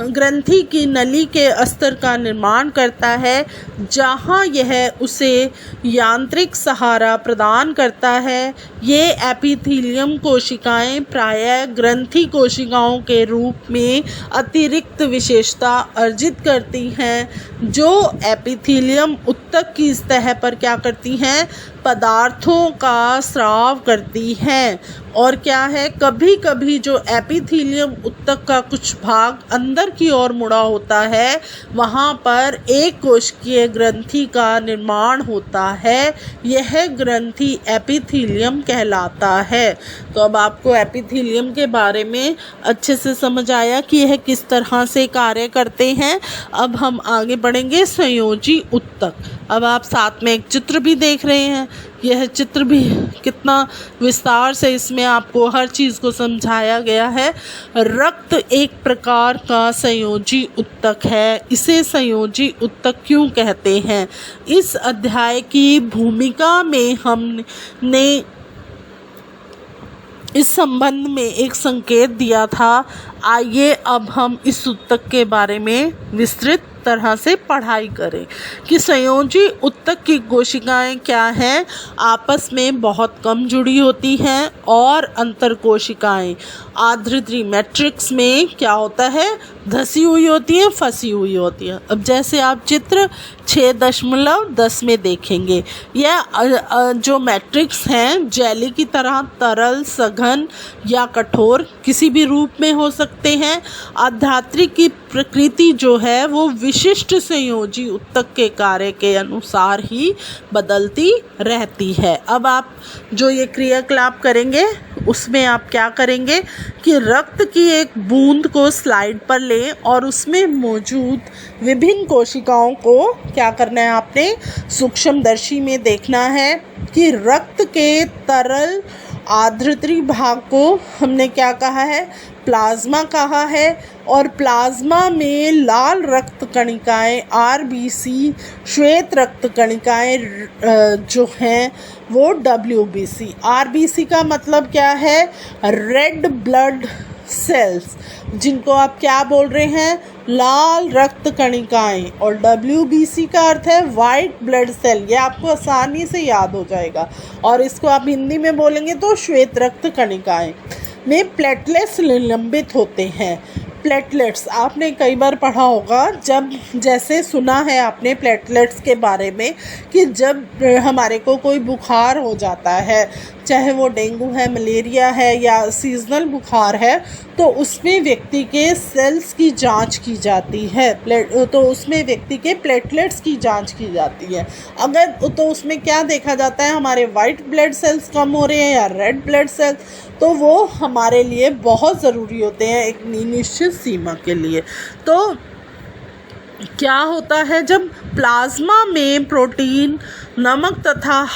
ग्रंथि की नली के अस्तर का निर्माण करता है, जहां यह उसे यांत्रिक सहारा प्रदान करता है। ये एपिथीलियम कोशिकाएं प्रायः ग्रंथि कोशिकाओं के रूप में अतिरिक्त विशेषता अर्जित करती हैं, जो एपिथीलियम ऊतक की सतह पर क्या करती हैं, पदार्थों का स्राव करती हैं। और क्या है, कभी कभी जो एपिथीलियम ऊतक का कुछ भाग अंदर की ओर मुड़ा होता है, वहाँ पर एक कोशिकीय ग्रंथि का निर्माण होता है। यह ग्रंथि एपिथीलियम कहलाता है। तो अब आपको एपिथीलियम के बारे में अच्छे से समझ आया कि यह किस तरह से कार्य करते हैं। अब हम आगे बढ़ेंगे, संयोजी ऊतक। अब आप साथ में एक चित्र भी देख रहे हैं। यह चित्र भी कितना विस्तार से इसमें आपको हर चीज़ को समझाया गया है। रक्त एक प्रकार का संयोजी ऊतक है। इसे संयोजी ऊतक क्यों कहते हैं, इस अध्याय की भूमिका में हमने इस संबंध में एक संकेत दिया था। आइए अब हम इस ऊतक के बारे में विस्तृत तरह से पढ़ाई करें कि संयोजी ऊतक की कोशिकाएं क्या हैं, आपस में बहुत कम जुड़ी होती हैं और अंतर कोशिकाएं आर्द्रत्री मैट्रिक्स में क्या होता है, धसी हुई होती है, फंसी हुई होती है। अब जैसे आप चित्र 6.10 में देखेंगे, यह जो मैट्रिक्स हैं जेली की तरह तरल, सघन या कठोर किसी भी रूप में हो सकते हैं। आर्द्रत्री की प्रकृति जो है वो विशिष्ट संयोजी ऊतक के कार्य के अनुसार ही बदलती रहती है। अब आप जो ये क्रियाकलाप करेंगे उसमें आप क्या करेंगे कि रक्त की एक बूंद को स्लाइड पर लें और उसमें मौजूद विभिन्न कोशिकाओं को क्या करना है, आपने सूक्ष्मदर्शी में देखना है कि रक्त के तरल आर्द्रत्री भाग को हमने क्या कहा है, प्लाज्मा कहा है। और प्लाज्मा में लाल रक्त कणिकाएं आरबीसी, श्वेत रक्त कणिकाएं जो हैं वो डब्ल्यूबीसी। आरबीसी का मतलब क्या है, रेड ब्लड सेल्स, जिनको आप क्या बोल रहे हैं, लाल रक्त कणिकाएं। और डब्ल्यूबीसी का अर्थ है वाइट ब्लड सेल। ये आपको आसानी से याद हो जाएगा। और इसको आप हिंदी में बोलेंगे तो श्वेत रक्त कणिकाएं में प्लेटलेट्स निलंबित होते हैं। प्लेटलेट्स आपने कई बार पढ़ा होगा, जब जैसे सुना है आपने प्लेटलेट्स के बारे में कि जब हमारे को कोई बुखार हो जाता है, चाहे वो डेंगू है, मलेरिया है या सीजनल बुखार है, तो उसमें व्यक्ति के सेल्स की जांच की जाती है। तो उसमें व्यक्ति के प्लेटलेट्स की जांच की जाती है। अगर तो उसमें क्या देखा जाता है, हमारे वाइट ब्लड सेल्स कम हो रहे हैं या रेड ब्लड सेल्स, तो वो हमारे लिए बहुत ज़रूरी होते हैं एक निश्चित सीमा के लिए। तो क्या होता है, जब प्लाज्मा में प्रोटीन, नमक तथा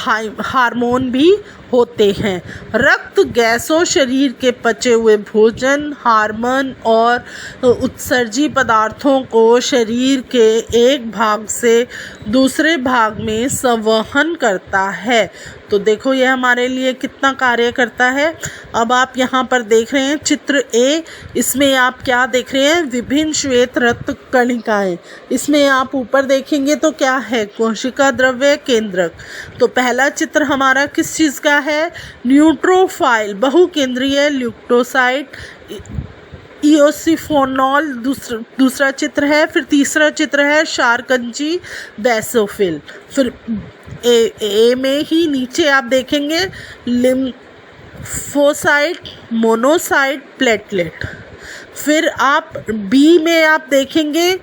हार्मोन भी होते हैं। रक्त गैसों, शरीर के पचे हुए भोजन, हार्मोन और उत्सर्जी पदार्थों को शरीर के एक भाग से दूसरे भाग में संवहन करता है। तो देखो ये हमारे लिए कितना कार्य करता है। अब आप यहाँ पर देख रहे हैं चित्र ए, इसमें आप क्या देख रहे हैं, विभिन्न श्वेत रक्त कणिकाएं। इसमें आप ऊपर देखेंगे तो क्या है, कोशिका द्रव्य केंद्रक। तो पहला चित्र हमारा किस चीज़ का है, न्यूट्रोफाइल बहुकेंद्रीय ल्यूकोसाइट इओसिफोनॉल दूसरा चित्र है। फिर तीसरा चित्र है शारकंजी बेसोफिल। फिर ए में ही नीचे आप देखेंगे लिम्फोसाइट, मोनोसाइट, प्लेटलेट। फिर आप बी में आप देखेंगे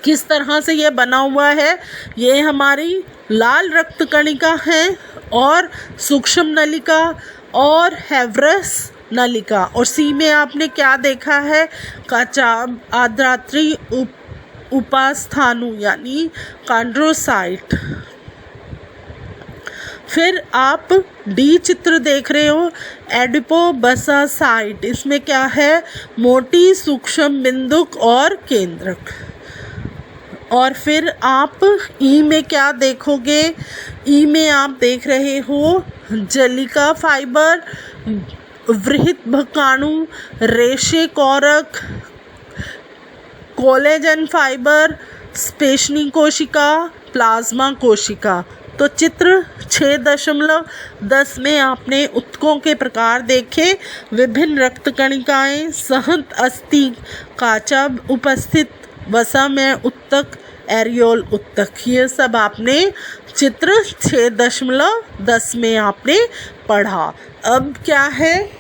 किस तरह से ये बना हुआ है, ये हमारी लाल रक्त कणिका है और सूक्ष्म नलिका और हैवरस नलिका। और सी में आपने क्या देखा है, कचाब, आर्द्रात्री उपास्थानु यानी कॉन्ड्रोसाइट। फिर आप डी चित्र देख रहे हो, एडिपोबसासाइट। इसमें क्या है, मोटी सूक्ष्म बिंदुक और केंद्रक। और फिर आप ई में क्या देखोगे, ई में आप देख रहे हो जलिका फाइबर, वृहत भकाणु, रेशे कोरक, कोलेजन फाइबर, स्पेशनी कोशिका, प्लाज्मा कोशिका। तो चित्र 6.10 में आपने ऊतकों के प्रकार देखे, विभिन्न रक्त कणिकाएं, सहत अस्थि, काचब उपस्थित, वसा में ऊतक, एरियोल ऊतक। ये सब आपने चित्र 6.10 में आपने पढ़ा। अब क्या है,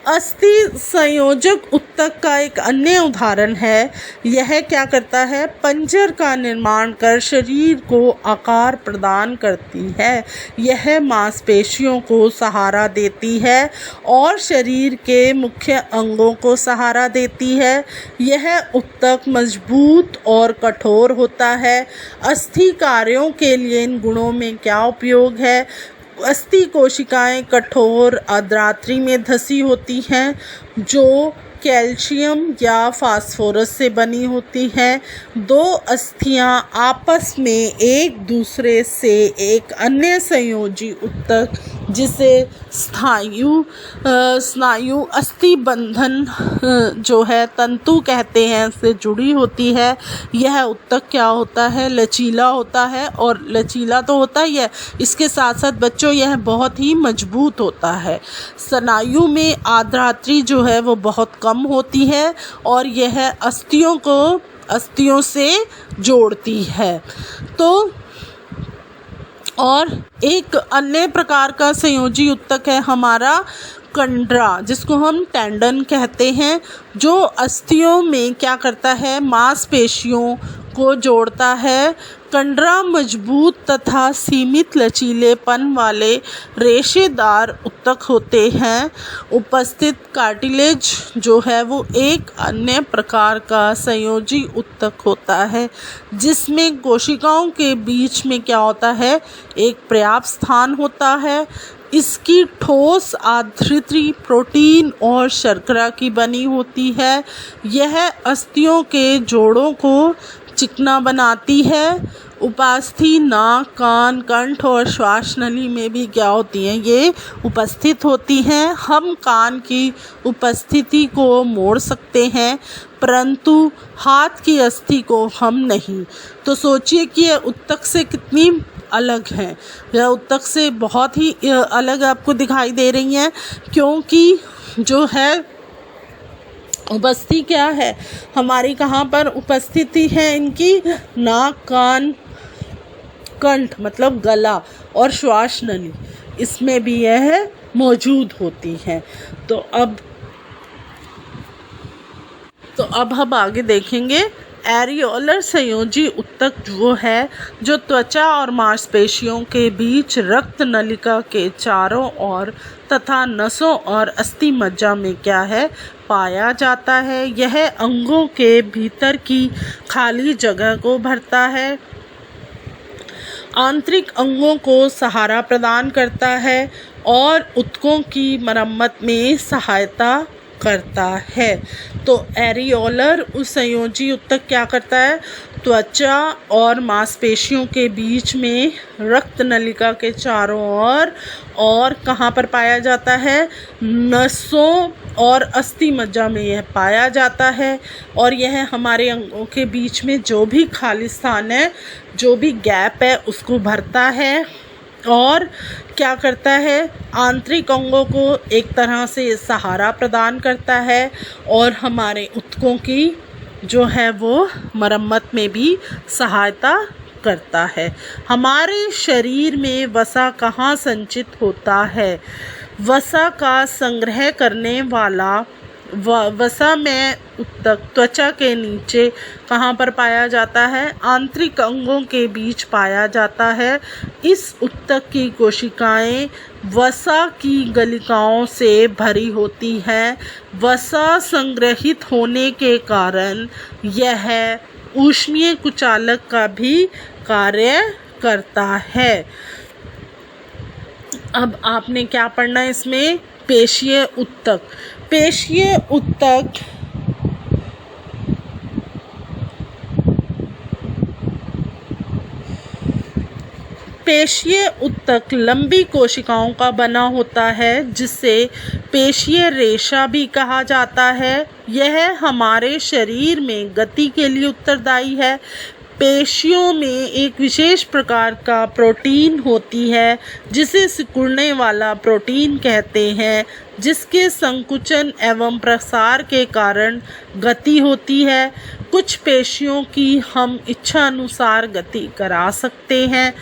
अस्थि संयोजक ऊतक का एक अन्य उदाहरण है। यह क्या करता है, पंजर का निर्माण कर शरीर को आकार प्रदान करती है। यह मांसपेशियों को सहारा देती है और शरीर के मुख्य अंगों को सहारा देती है। यह ऊतक मजबूत और कठोर होता है। अस्थि कार्यों के लिए इन गुणों में क्या उपयोग है, अस्थि कोशिकाएं कठोर आर्द्रात्री में धसी होती हैं जो कैल्शियम या फास्फोरस से बनी होती हैं। दो अस्थियां आपस में एक दूसरे से एक अन्य संयोजी ऊतक जिसे स्नायु अस्थि बंधन जो है तंतु कहते हैं से जुड़ी होती है। यह ऊतक क्या होता है, लचीला होता है। और लचीला तो होता ही है, इसके साथ साथ बच्चों यह बहुत ही मजबूत होता है। स्नायु में आर्द्रात्री जो है वो बहुत कम होती है और यह अस्थियों से जोड़ती है। तो और एक अन्य प्रकार का संयोजी ऊतक है हमारा कंडरा, जिसको हम टेंडन कहते हैं, जो अस्थियों में क्या करता है, मांसपेशियों को जोड़ता है कंडरा मजबूत तथा सीमित लचीलेपन वाले रेशेदार ऊतक होते हैं। उपस्थित कार्टिलेज जो है वो एक अन्य प्रकार का संयोजी ऊतक होता है, जिसमें कोशिकाओं के बीच में क्या होता है, एक पर्याप्त स्थान होता है। इसकी ठोस आधारित प्रोटीन और शर्करा की बनी होती है। यह अस्थियों के जोड़ों को चिकना बनाती है। उपास्थि नाक, कान, कंठ और श्वास नली में भी क्या होती हैं, ये उपस्थित होती हैं। हम कान की उपस्थिति को मोड़ सकते हैं, परंतु हाथ की अस्थि को हम नहीं। तो सोचिए कि यह ऊतक से कितनी अलग हैं। यह ऊतक से बहुत ही अलग आपको दिखाई दे रही हैं, क्योंकि जो है उपस्थिति क्या है हमारी, कहाँ पर उपस्थिति है इनकी, नाक, कान, कंठ मतलब गला और श्वास नली, इसमें भी यह मौजूद होती हैं। तो अब हम आगे देखेंगे एरियोलर संयोजी ऊतक वो है जो त्वचा और मांसपेशियों के बीच रक्त नलिका के चारों ओर तथा नसों और अस्थि मज्जा में क्या है, पाया जाता है। यह अंगों के भीतर की खाली जगह को भरता है, आंतरिक अंगों को सहारा प्रदान करता है और ऊतकों की मरम्मत में सहायता करता है। तो एरियोलर उस संयोजी ऊतक क्या करता है, त्वचा और मांसपेशियों के बीच में रक्त नलिका के चारों ओर और कहाँ पर पाया जाता है, नसों और अस्थि मज्जा में यह पाया जाता है। और यह हमारे अंगों के बीच में जो भी खाली स्थान है, जो भी गैप है, उसको भरता है और क्या करता है, आंतरिक अंगों को एक तरह से सहारा प्रदान करता है और हमारे ऊतकों की जो है वो मरम्मत में भी सहायता करता है। हमारे शरीर में वसा कहाँ संचित होता है, वसा का संग्रह करने वाला वसा में ऊतक त्वचा के नीचे कहाँ पर पाया जाता है, आंतरिक अंगों के बीच पाया जाता है। इस ऊतक की कोशिकाएं वसा की गलिकाओं से भरी होती हैं। वसा संग्रहित होने के कारण यह ऊष्मीय कुचालक का भी कार्य करता है। अब आपने क्या पढ़ना है इसमें, पेशीय ऊतक। पेशीय ऊतक पेशीय ऊतक लंबी कोशिकाओं का बना होता है, जिसे पेशीय रेशा भी कहा जाता है। यह हमारे शरीर में गति के लिए उत्तरदायी है। पेशियों में एक विशेष प्रकार का प्रोटीन होती है जिसे सिकुड़ने वाला प्रोटीन कहते हैं, जिसके संकुचन एवं प्रसार के कारण गति होती है। कुछ पेशियों की हम इच्छा अनुसार गति करा सकते हैं,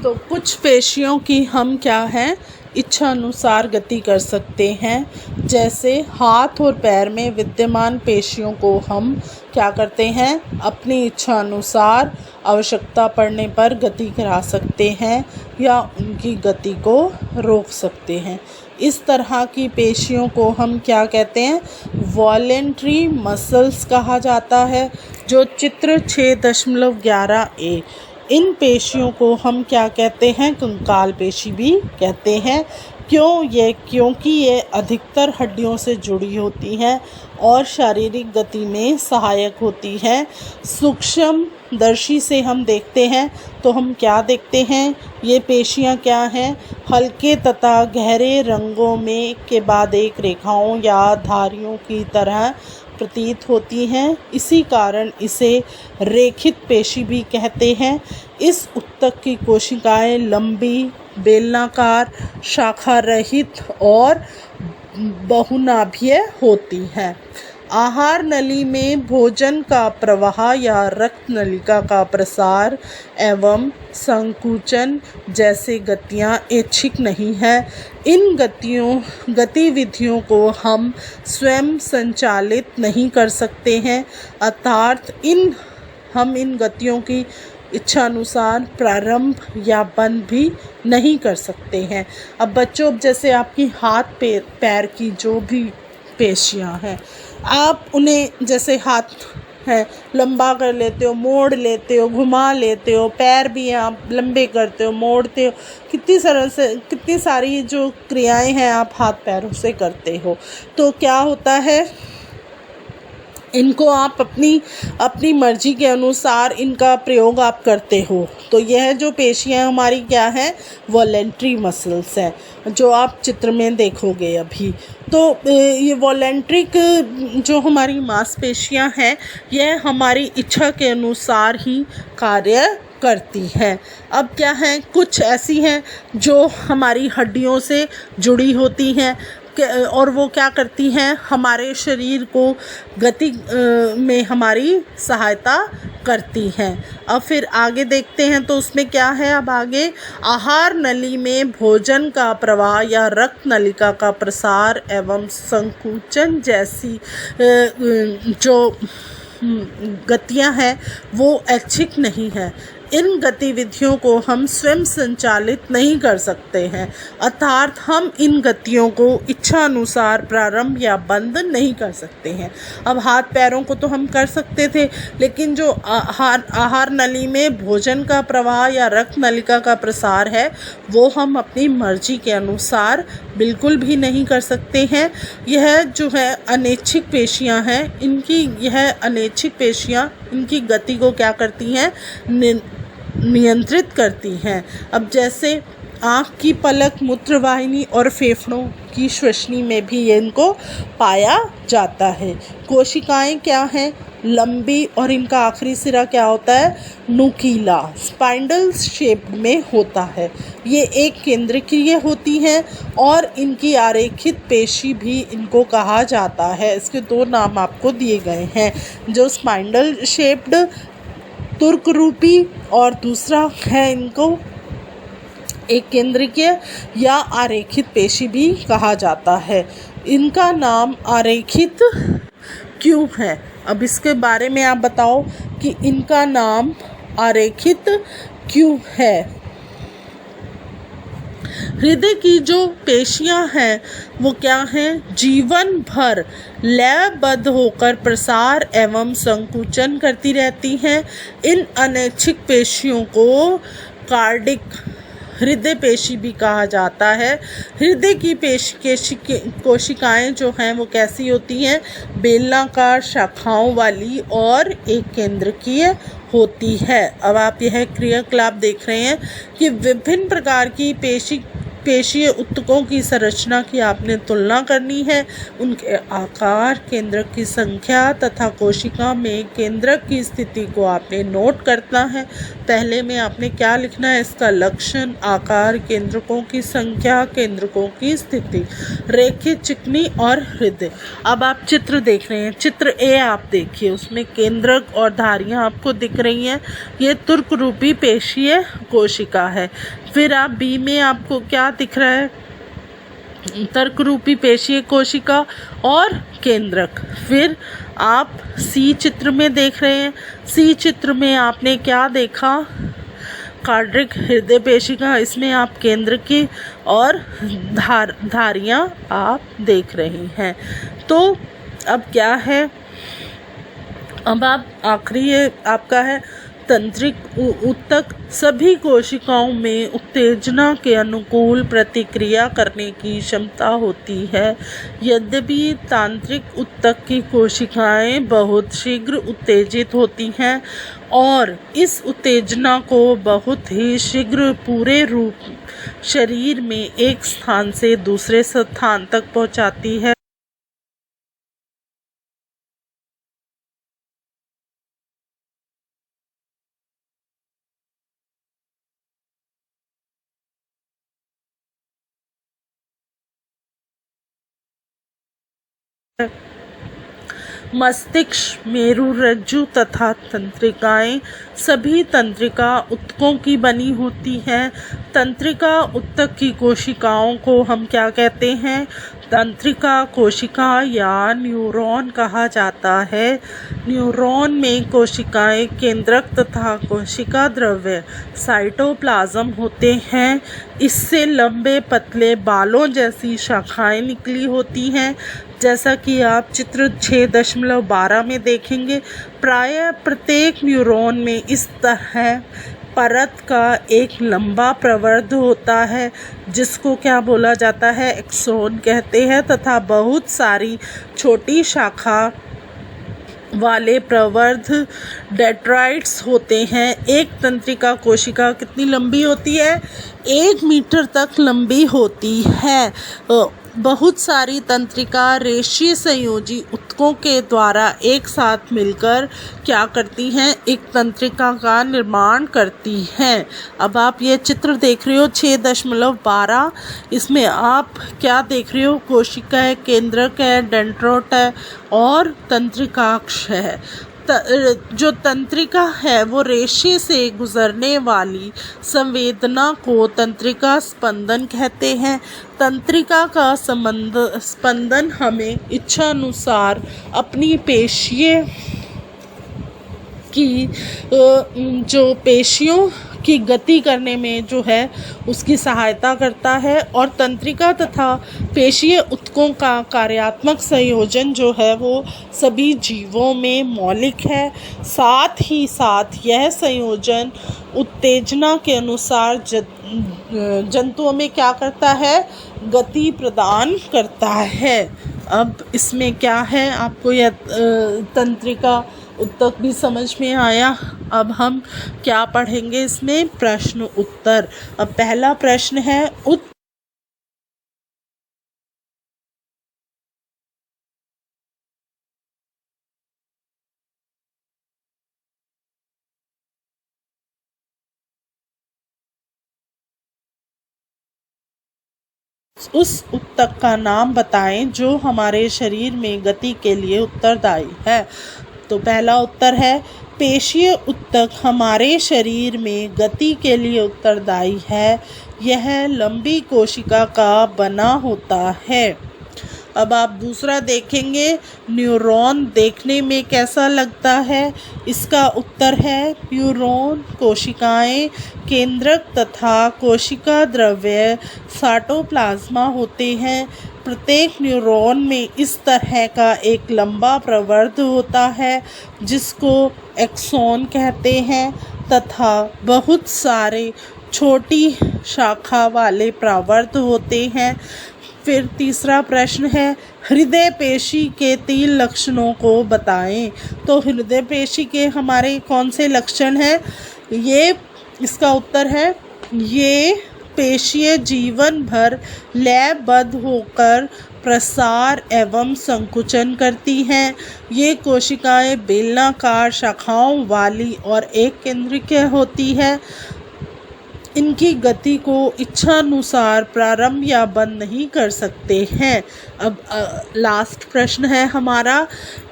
तो कुछ पेशियों की हम क्या है, इच्छा अनुसार गति कर सकते हैं। जैसे हाथ और पैर में विद्यमान पेशियों को हम क्या करते हैं, अपनी इच्छा अनुसार आवश्यकता पड़ने पर गति करा सकते हैं या उनकी गति को रोक सकते हैं। इस तरह की पेशियों को हम क्या कहते हैं, वॉलेंट्री मसल्स कहा जाता है, जो चित्र 6.11a। इन पेशियों को हम क्या कहते हैं, कंकाल पेशी भी कहते हैं। क्योंकि ये अधिकतर हड्डियों से जुड़ी होती हैं और शारीरिक गति में सहायक होती हैं। सूक्ष्म दर्शी से हम देखते हैं तो हम क्या देखते हैं, ये पेशियाँ क्या हैं, हल्के तथा गहरे रंगों में के बाद एक रेखाओं या धारियों की तरह प्रतीत होती हैं। इसी कारण इसे रेखित पेशी भी कहते हैं। इस ऊतक की कोशिकाएं लंबी, बेलनाकार, शाखा रहित और बहुनाभीय होती हैं। आहार नली में भोजन का प्रवाह या रक्त नलिका का प्रसार एवं संकुचन जैसे गतियाँ ऐच्छिक नहीं है। इन गतिविधियों को हम स्वयं संचालित नहीं कर सकते हैं, अर्थात हम इन गतियों की इच्छा अनुसार प्रारंभ या बंद भी नहीं कर सकते हैं। अब बच्चों, जैसे आपकी हाथ पैर की जो भी पेशियाँ हैं, आप उन्हें जैसे हाथ है लंबा कर लेते हो, मोड़ लेते हो, घुमा लेते हो, पैर भी आप लंबे करते हो, मोड़ते हो, कितनी सारी जो क्रियाएं हैं आप हाथ पैरों से करते हो। तो क्या होता है, इनको आप अपनी मर्जी के अनुसार इनका प्रयोग आप करते हो। तो यह जो पेशियाँ हमारी क्या हैं, वॉलेंट्री मसल्स हैं, जो आप चित्र में देखोगे अभी। तो ये वॉलेंट्रिक जो हमारी मांसपेशियाँ हैं, यह हमारी इच्छा के अनुसार ही कार्य करती हैं। अब क्या है, कुछ ऐसी हैं जो हमारी हड्डियों से जुड़ी होती हैं और वो क्या करती हैं, हमारे शरीर को गति में हमारी सहायता करती हैं। अब फिर आगे देखते हैं तो उसमें क्या है, अब आगे आहार नली में भोजन का प्रवाह या रक्त नलिका का प्रसार एवं संकुचन जैसी जो गतियां हैं वो ऐच्छिक नहीं है। इन गतिविधियों को हम स्वयं संचालित नहीं कर सकते हैं, अर्थात हम इन गतियों को इच्छा अनुसार प्रारंभ या बंद नहीं कर सकते हैं। अब हाथ पैरों को तो हम कर सकते थे, लेकिन जो आहार नली में भोजन का प्रवाह या रक्त नलिका का प्रसार है, वो हम अपनी मर्जी के अनुसार बिल्कुल भी नहीं कर सकते हैं। यह जो है अनैच्छिक पेशियां हैं, यह अनैच्छिक पेशियां इनकी गति को क्या करती हैं, नियंत्रित करती हैं। अब जैसे आँख की पलक, मूत्रवाहिनी और फेफड़ों की श्वसनी में भी इनको पाया जाता है। कोशिकाएं क्या हैं, लंबी, और इनका आखिरी सिरा क्या होता है, नुकीला, स्पाइंडल शेप में होता है। ये एक केंद्रकीय होती हैं और इनकी आरेखित पेशी भी इनको कहा जाता है। इसके दो नाम आपको दिए गए हैं, जो स्पाइंडल शेप्ड तुर्क रूपी, और दूसरा है इनको एक केंद्रीय या आरेखित पेशी भी कहा जाता है। इनका नाम आरेखित क्यों है, अब इसके बारे में आप बताओ कि इनका नाम आरेखित क्यों है। हृदय की जो पेशियां हैं वो क्या हैं, जीवन भर लयबद्ध होकर प्रसार एवं संकुचन करती रहती हैं। इन अनैच्छिक पेशियों को कार्डिक हृदय पेशी भी कहा जाता है। हृदय की कोशिकाएं जो हैं वो कैसी होती हैं, बेलनाकार शाखाओं वाली और एक केंद्रकीय होती है। अब आप यह क्रियाकलाप देख रहे हैं कि विभिन्न प्रकार की पेशीय ऊतकों की संरचना की आपने तुलना करनी है, उनके आकार, केंद्रक की संख्या तथा कोशिका में केंद्रक की स्थिति को आपने नोट करना है। पहले में आपने क्या लिखना है, इसका लक्षण, आकार, केंद्रकों की संख्या, केंद्रकों की स्थिति, रेखित, चिकनी और हृदय। अब आप चित्र देख रहे हैं, चित्र ए आप देखिए, उसमें केंद्रक और धारियां आपको दिख रही हैं। ये तुर्क रूपी पेशीय कोशिका है। फिर आप बी में आपको क्या दिख रहा है, तर्क रूपी पेशीय कोशिका और केंद्रक। फिर आप सी चित्र में देख रहे हैं, सी चित्र में आपने क्या देखा, कार्डिक हृदय पेशिका, इसमें आप केंद्र की और धारियां आप देख रहे हैं। तो अब क्या है, अब आप आखिरी आपका है तंत्रिक ऊतक। सभी कोशिकाओं में उत्तेजना के अनुकूल प्रतिक्रिया करने की क्षमता होती है। यद्यपि तांत्रिक ऊतक की कोशिकाएं बहुत शीघ्र उत्तेजित होती हैं और इस उत्तेजना को बहुत ही शीघ्र पूरे रूप शरीर में एक स्थान से दूसरे स्थान तक पहुंचाती है। मस्तिष्क, मेरुरज्जु तथा तंत्रिकाएं सभी तंत्रिका ऊतकों की बनी होती हैं। तंत्रिका ऊतक की कोशिकाओं को हम क्या कहते हैं? तंत्रिका कोशिका या न्यूरॉन कहा जाता है। न्यूरॉन में कोशिकाएं, केंद्रक तथा कोशिका द्रव्य साइटोप्लाज्म होते हैं। इससे लंबे पतले बालों जैसी शाखाएं निकली होती हैं, जैसा कि आप चित्र 6.12 में देखेंगे। प्रायः प्रत्येक न्यूरॉन में इस तरह परत का एक लंबा प्रवर्ध होता है, जिसको क्या बोला जाता है? एक्सोन कहते हैं, तथा बहुत सारी छोटी शाखा वाले प्रवर्ध डेंड्राइट्स होते हैं। एक तंत्रिका कोशिका कितनी लंबी होती है? 1 मीटर तक लंबी होती है। बहुत सारी तंत्रिका रेशीय संयोजी ऊतकों के द्वारा एक साथ मिलकर क्या करती हैं? एक तंत्रिका का निर्माण करती हैं। अब आप ये चित्र देख रहे हो 6.12, इसमें आप क्या देख रहे हो? कोशिका है, केंद्रक है, डेंड्रोट है और तंत्रिकाक्ष है। जो तंत्रिका है वो रेशे से गुजरने वाली संवेदना को तंत्रिका स्पंदन कहते हैं। तंत्रिका का स्पंदन हमें इच्छानुसार अपनी पेशियों की जो पेशियों की गति करने में जो है उसकी सहायता करता है। और तंत्रिका तथा पेशीय ऊतकों का कार्यात्मक संयोजन जो है वो सभी जीवों में मौलिक है। साथ ही साथ यह संयोजन उत्तेजना के अनुसार जंतुओं में क्या करता है? गति प्रदान करता है। अब इसमें क्या है, आपको यह तंत्रिका ऊतक भी समझ में आया। अब हम क्या पढ़ेंगे इसमें? प्रश्न उत्तर। अब पहला प्रश्न है उस ऊतक का नाम बताएं जो हमारे शरीर में गति के लिए उत्तरदायी है। तो पहला उत्तर है पेशीय ऊतक हमारे शरीर में गति के लिए उत्तरदायी है। यह लंबी कोशिका का बना होता है। अब आप दूसरा देखेंगे, न्यूरॉन देखने में कैसा लगता है? इसका उत्तर है न्यूरॉन कोशिकाएं, केंद्रक तथा कोशिका द्रव्य साइटोप्लाज्मा होते हैं। प्रत्येक न्यूरॉन में इस तरह का एक लंबा प्रवर्ध होता है जिसको एक्सोन कहते हैं, तथा बहुत सारे छोटी शाखा वाले प्रवर्ध होते हैं। फिर तीसरा प्रश्न है हृदय पेशी के 3 लक्षणों को बताएं। तो हृदय पेशी के हमारे कौन से लक्षण हैं? इसका उत्तर है ये पेशीय जीवन भर लयबद्ध होकर प्रसार एवं संकुचन करती हैं। ये कोशिकाएं बेलनाकार शाखाओं वाली और एक केंद्रीय होती है। इनकी गति को इच्छानुसार प्रारंभ या बंद नहीं कर सकते हैं। अब लास्ट प्रश्न है हमारा,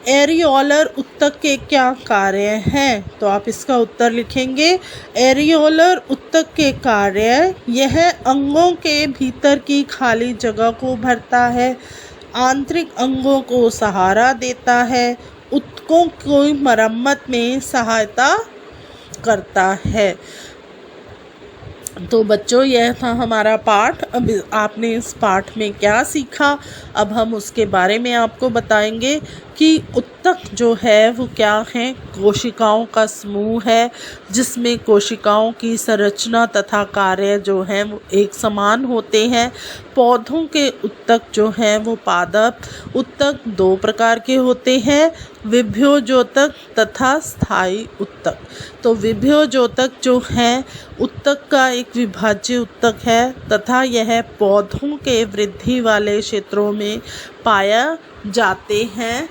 एरियोलर ऊतक के क्या कार्य हैं? तो आप इसका उत्तर लिखेंगे एरियोलर ऊतक के कार्य, यह अंगों के भीतर की खाली जगह को भरता है, आंतरिक अंगों को सहारा देता है, ऊतकों की मरम्मत में सहायता करता है। तो बच्चों यह था हमारा पाठ। अब आपने इस पाठ में क्या सीखा, अब हम उसके बारे में आपको बताएंगे कि ऊतक जो है वो क्या है? कोशिकाओं का समूह है जिसमें कोशिकाओं की संरचना तथा कार्य जो हैं वो एक समान होते हैं। पौधों के ऊतक जो हैं वो पादप ऊतक 2 प्रकार के होते हैं, विभ्योजोतक तथा स्थायी ऊतक। तो विभ्योजोतक जो है ऊतक का एक विभाज्य ऊतक है तथा यह पौधों के वृद्धि वाले क्षेत्रों में पाया जाते हैं।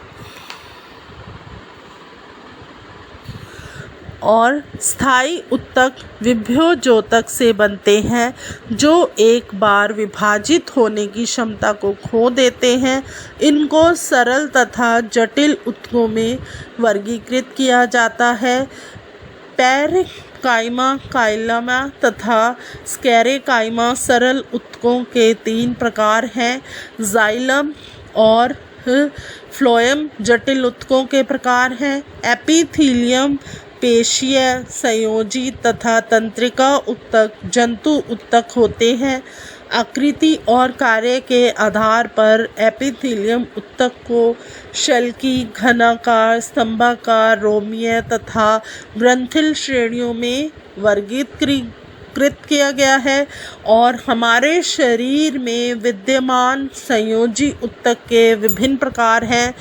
और स्थायी ऊतक विभवजोतक से बनते हैं जो एक बार विभाजित होने की क्षमता को खो देते हैं। इनको सरल तथा जटिल ऊतकों में वर्गीकृत किया जाता है। पैरेकाइमा, काइलमा तथा स्क्लेरेकाइमा सरल ऊतकों के 3 प्रकार हैं। जाइलम और फ्लोएम जटिल ऊतकों के प्रकार हैं। एपिथीलियम पेशीय, संयोजी तथा तंत्रिका ऊतक जंतु ऊतक होते हैं। आकृति और कार्य के आधार पर एपिथीलियम ऊतक को शल्की, घनाकार, स्तंभाकार, रोमीय तथा ग्रंथिल श्रेणियों में वर्गीकृत किया गया है और हमारे शरीर में विद्यमान संयोजी ऊतक के विभिन्न प्रकार हैं।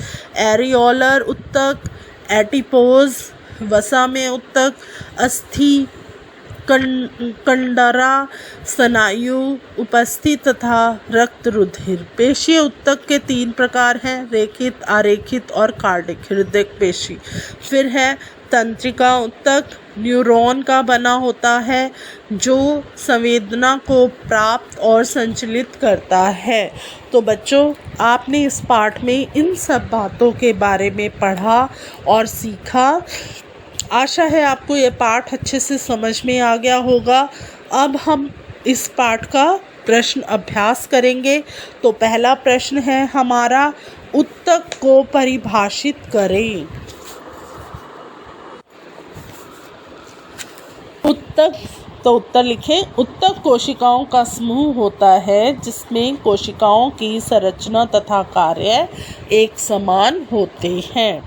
एरियोलर ऊतक, एडिपोज, वसामेय ऊतक, अस्थि, कंडरा, स्नायु उपस्थित तथा रक्त रुधिर। पेशीय ऊतक के 3 प्रकार हैं, रेखित, आरेखित और कार्डिक हृदय पेशी। फिर है तंत्रिका ऊतक, न्यूरॉन का बना होता है जो संवेदना को प्राप्त और संचालित करता है। तो बच्चों, आपने इस पाठ में इन सब बातों के बारे में पढ़ा और सीखा। आशा है आपको ये पाठ अच्छे से समझ में आ गया होगा। अब हम इस पाठ का प्रश्न अभ्यास करेंगे। तो पहला प्रश्न है हमारा, ऊतक को परिभाषित करें। ऊतक, तो उत्तर लिखें। ऊतक कोशिकाओं का समूह होता है जिसमें कोशिकाओं की संरचना तथा कार्य एक समान होते हैं।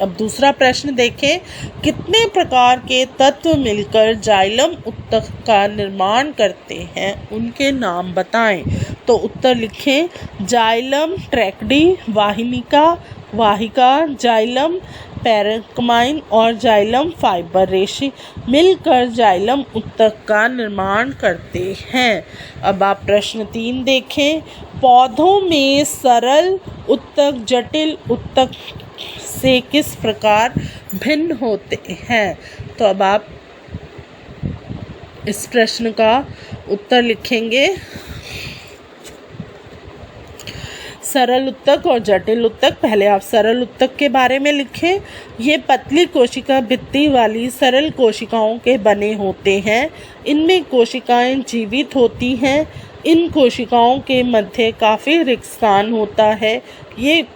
अब दूसरा प्रश्न देखें, कितने प्रकार के तत्व मिलकर जाइलम ऊतक का निर्माण करते हैं, उनके नाम बताएं। तो उत्तर लिखें, जाइलम ट्रैकेडी, वाहिका, जाइलम पैरेन्काइम और जाइलम फाइबर रेशे मिलकर जाइलम ऊतक का निर्माण करते हैं। अब आप प्रश्न 3 देखें, पौधों में सरल ऊतक जटिल ऊतक से किस प्रकार भिन्न होते हैं। तो अब आप इस प्रश्न का उत्तर लिखेंगे। सरल ऊतक और जटिल ऊतक। पहले आप सरल ऊतक के बारे में लिखें। ये पतली कोशिका भित्ति वाली सरल कोशिकाओं के बने होते हैं। इनमें कोशिकाएं जीवित होती हैं। इन कोशिकाओं के मध्य काफ़ी रिक्त स्थान होता है। ये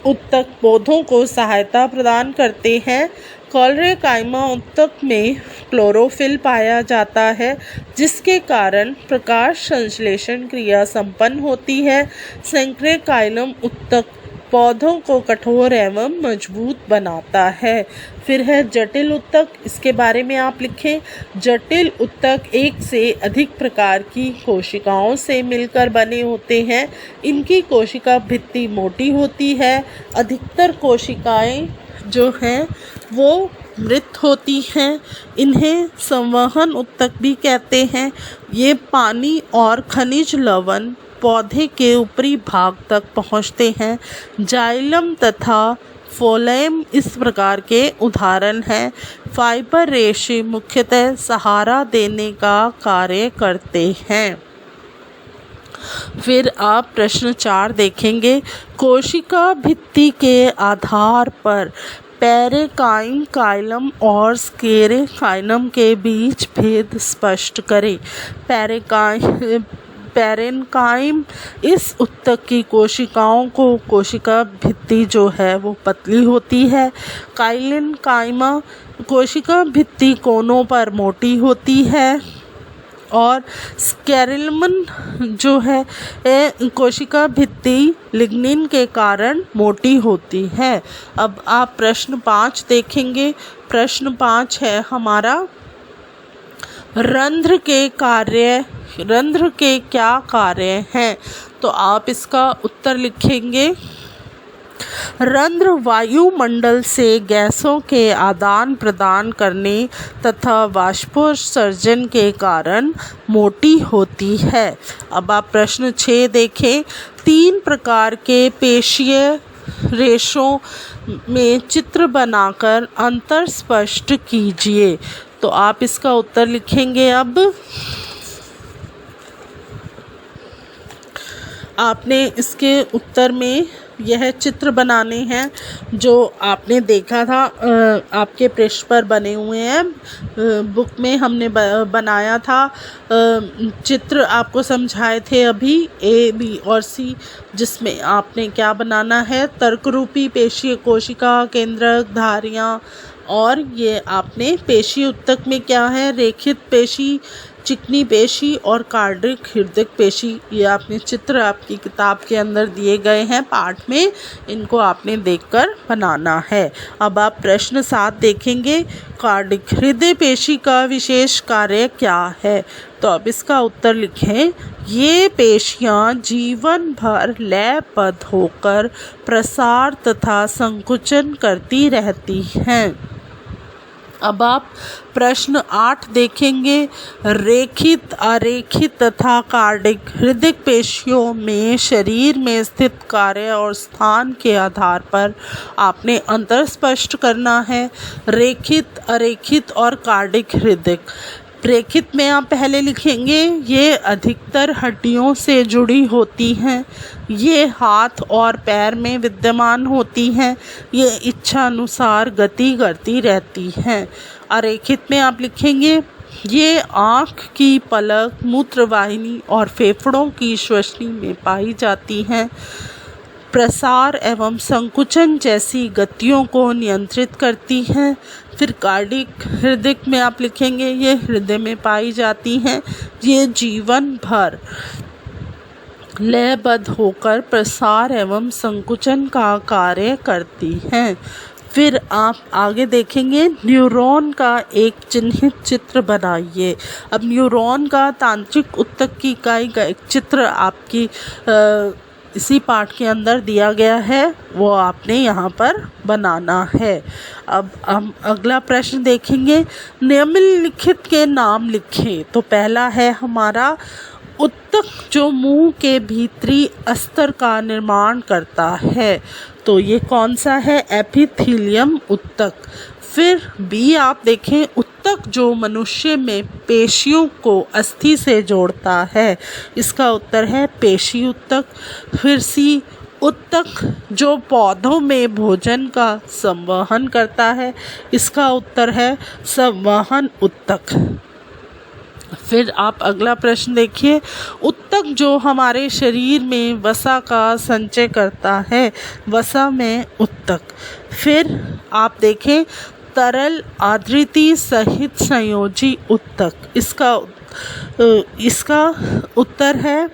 ऊतक पौधों को सहायता प्रदान करते हैं। स्क्लेरेकाइमा ऊतक में क्लोरोफिल पाया जाता है जिसके कारण प्रकाश संश्लेषण क्रिया संपन्न होती है। स्क्लेरेकाइलम ऊतक पौधों को कठोर एवं मजबूत बनाता है। फिर है जटिल ऊतक, इसके बारे में आप लिखें। जटिल ऊतक एक से अधिक प्रकार की कोशिकाओं से मिलकर बने होते हैं। इनकी कोशिका भित्ति मोटी होती है। अधिकतर कोशिकाएं जो हैं वो मृत होती हैं। इन्हें संवहन ऊतक भी कहते हैं। ये पानी और खनिज लवण पौधे के ऊपरी भाग तक पहुँचते हैं। जाइलम तथा फ्लोएम इस प्रकार के उदाहरण हैं। फाइबर रेशे मुख्यतः सहारा देने का कार्य करते हैं। फिर आप प्रश्न 4 देखेंगे, कोशिका भित्ति के आधार पर पैरेन्काइम, काइलम और स्क्लेरेकाइम के बीच भेद स्पष्ट करें। पैरेन्काइम इस ऊतक की कोशिकाओं को कोशिका भित्ति जो है वो पतली होती है। काइलेनकाइमा कोशिका भित्ति कोनों पर मोटी होती है और स्क्लेरेकाइम जो है कोशिका भित्ति लिग्निन के कारण मोटी होती है। अब आप प्रश्न 5 देखेंगे। प्रश्न 5 है हमारा, रंध्र के क्या कार्य हैं। तो आप इसका उत्तर लिखेंगे। रंध्र वायुमंडल से गैसों के आदान प्रदान करने तथा वाष्पोत्सर्जन के कारण मोटी होती है। अब आप प्रश्न 6 देखें। 3 प्रकार के पेशीय रेशों में चित्र बनाकर अंतर स्पष्ट कीजिए। तो आप इसका उत्तर लिखेंगे। अब आपने इसके उत्तर में यह चित्र बनाने हैं जो आपने देखा था, आपके पृष्ठ पर बने हुए हैं। बुक में हमने बनाया था चित्र, आपको समझाए थे अभी ए, बी और सी, जिसमें आपने क्या बनाना है, तर्करूपी पेशीय कोशिका, केंद्रक, धारियाँ, और ये आपने पेशी उत्तक में क्या है, रेखित पेशी, चिकनी पेशी और कार्डिक हृदय पेशी। ये आपने चित्र आपकी किताब के अंदर दिए गए हैं पाठ में, इनको आपने देखकर बनाना है। अब आप प्रश्न 7 देखेंगे, कार्डिक हृदय पेशी का विशेष कार्य क्या है। तो अब इसका उत्तर लिखें। ये पेशियाँ जीवन भर लयबद्ध होकर प्रसार तथा संकुचन करती रहती हैं। अब आप प्रश्न 8 देखेंगे, रेखित, अरेखित तथा कार्डिक हृदय पेशियों में शरीर में स्थित कार्य और स्थान के आधार पर आपने अंतर स्पष्ट करना है। रेखित, अरेखित और कार्डिक हृदय। रेखित में आप पहले लिखेंगे, ये अधिकतर हड्डियों से जुड़ी होती हैं, ये हाथ और पैर में विद्यमान होती हैं, ये इच्छा अनुसार गति करती रहती हैं। अरेखित में आप लिखेंगे, ये आँख की पलक, मूत्रवाहिनी और फेफड़ों की श्वसनी में पाई जाती हैं, प्रसार एवं संकुचन जैसी गतियों को नियंत्रित करती हैं। फिर कार्डिक हृदय में आप लिखेंगे, ये हृदय में पाई जाती हैं, ये जीवन भर लयबद्ध होकर प्रसार एवं संकुचन का कार्य करती हैं। फिर आप आगे देखेंगे, न्यूरॉन का एक चिन्हित चित्र बनाइए। अब न्यूरॉन का तांत्रिक उत्तक की इकाई का एक चित्र आपकी इसी पाठ के अंदर दिया गया है, वो आपने यहाँ पर बनाना है। अब हम अगला प्रश्न देखेंगे, निम्नलिखित के नाम लिखें। तो पहला है हमारा उत्तक जो मुंह के भीतरी अस्तर का निर्माण करता है। तो ये कौन सा है, एपिथेलियम उत्तक। फिर बी आप देखें, उत्तक जो मनुष्य में पेशियों को अस्थि से जोड़ता है, इसका उत्तर है पेशी उत्तक। फिर सी, उत्तक जो पौधों में भोजन का संवहन करता है, इसका उत्तर है संवहन उत्तक। फिर आप अगला प्रश्न देखिए, उत्तक जो हमारे शरीर में वसा का संचय करता है, वसा में उत्तक। फिर आप देखें, तरल आद्रिति सहित संयोजी उत्तक, इसका उत्तर है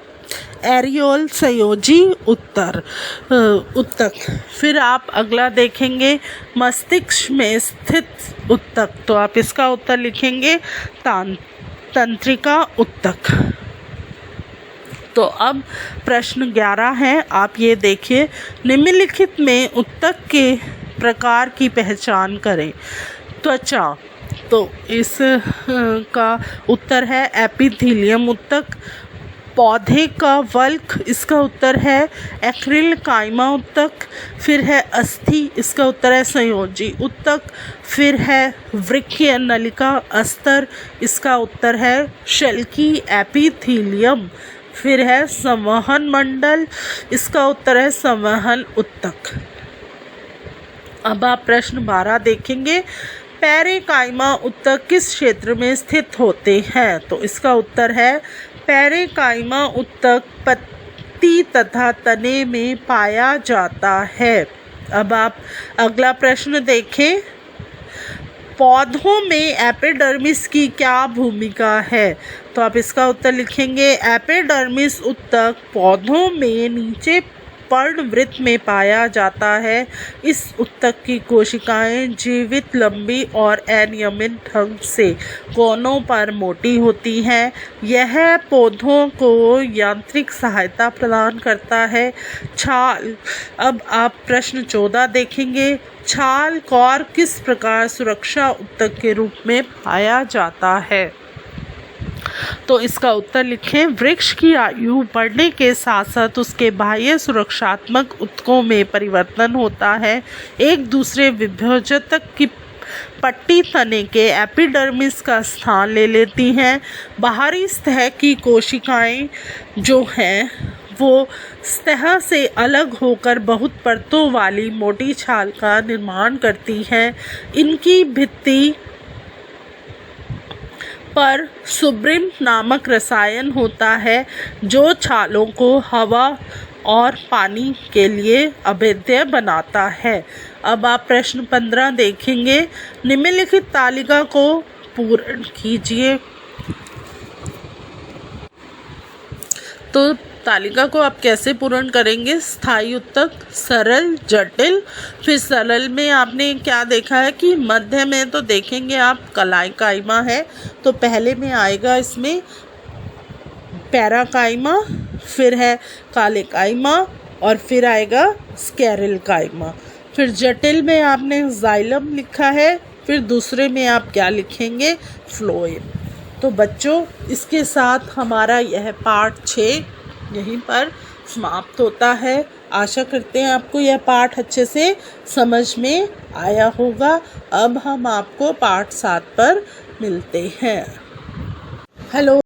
एरियोल संयोजी उत्तक। फिर आप अगला देखेंगे, मस्तिष्क में स्थित उत्तक। तो आप इसका उत्तर लिखेंगे तंत्रिका उत्तक। तो अब प्रश्न 11 है, आप ये देखिए, निम्नलिखित में उत्तक के प्रकार की पहचान करें। त्वचा, तो इस का उत्तर है एपिथेलियम उत्तक। पौधे का वल्क, इसका उत्तर है एक्रिल काइमा उत्तक। फिर है अस्थि, इसका उत्तर है संयोजी उत्तक। फिर है वृक्कीय नलिका अस्तर, इसका उत्तर है शल्की एपिथेलियम। फिर है संवहन मंडल, इसका उत्तर है संवहन उत्तक। अब आप प्रश्न 12 देखेंगे, पेरेकाइमा उत्तक किस क्षेत्र में स्थित होते हैं। तो इसका उत्तर है पेरेकाइमा उत्तक पत्ती तथा तने में पाया जाता है। अब आप अगला प्रश्न देखें, पौधों में एपिडर्मिस की क्या भूमिका है। तो आप इसका उत्तर लिखेंगे, एपिडर्मिस उत्तक पौधों में नीचे पर्णवृत्त में पाया जाता है। इस उत्तक की कोशिकाएं जीवित, लंबी और अनियमित ढंग से कोनों पर मोटी होती हैं। यह पौधों को यांत्रिक सहायता प्रदान करता है। छाल, अब आप प्रश्न 14 देखेंगे, छाल कौर किस प्रकार सुरक्षा उत्तक के रूप में पाया जाता है। तो इसका उत्तर लिखें। वृक्ष की आयु बढ़ने के साथ साथ उसके बाह्य सुरक्षात्मक ऊतकों में परिवर्तन होता है। एक दूसरे विभेदक की पट्टी तने के एपिडर्मिस का स्थान ले लेती हैं। बाहरी सतह की कोशिकाएं जो हैं वो सतह से अलग होकर बहुत परतों वाली मोटी छाल का निर्माण करती हैं। इनकी भित्ति पर सुब्रिम नामक रसायन होता है जो छालों को हवा और पानी के लिए अभेद्य बनाता है। अब आप प्रश्न 15 देखेंगे। निम्नलिखित तालिका को पूर्ण कीजिए। तो तालिका को आप कैसे पूर्ण करेंगे? स्थायी ऊतक, सरल, जटिल। फिर सरल में आपने क्या देखा है कि मध्य में तो देखेंगे आप कलाइकाइमा है, तो पहले में आएगा इसमें पैराकाइमा, फिर है कालेकाइमा और फिर आएगा स्क्लेरेकाइमा। फिर जटिल में आपने जाइलम लिखा है, फिर दूसरे में आप क्या लिखेंगे? फ्लोएम। तो बच्चों इसके साथ हमारा यह पाठ 6 यहीं पर समाप्त होता है। आशा करते हैं आपको यह पाठ अच्छे से समझ में आया होगा। अब हम आपको पाठ 7 पर मिलते हैं। हेलो।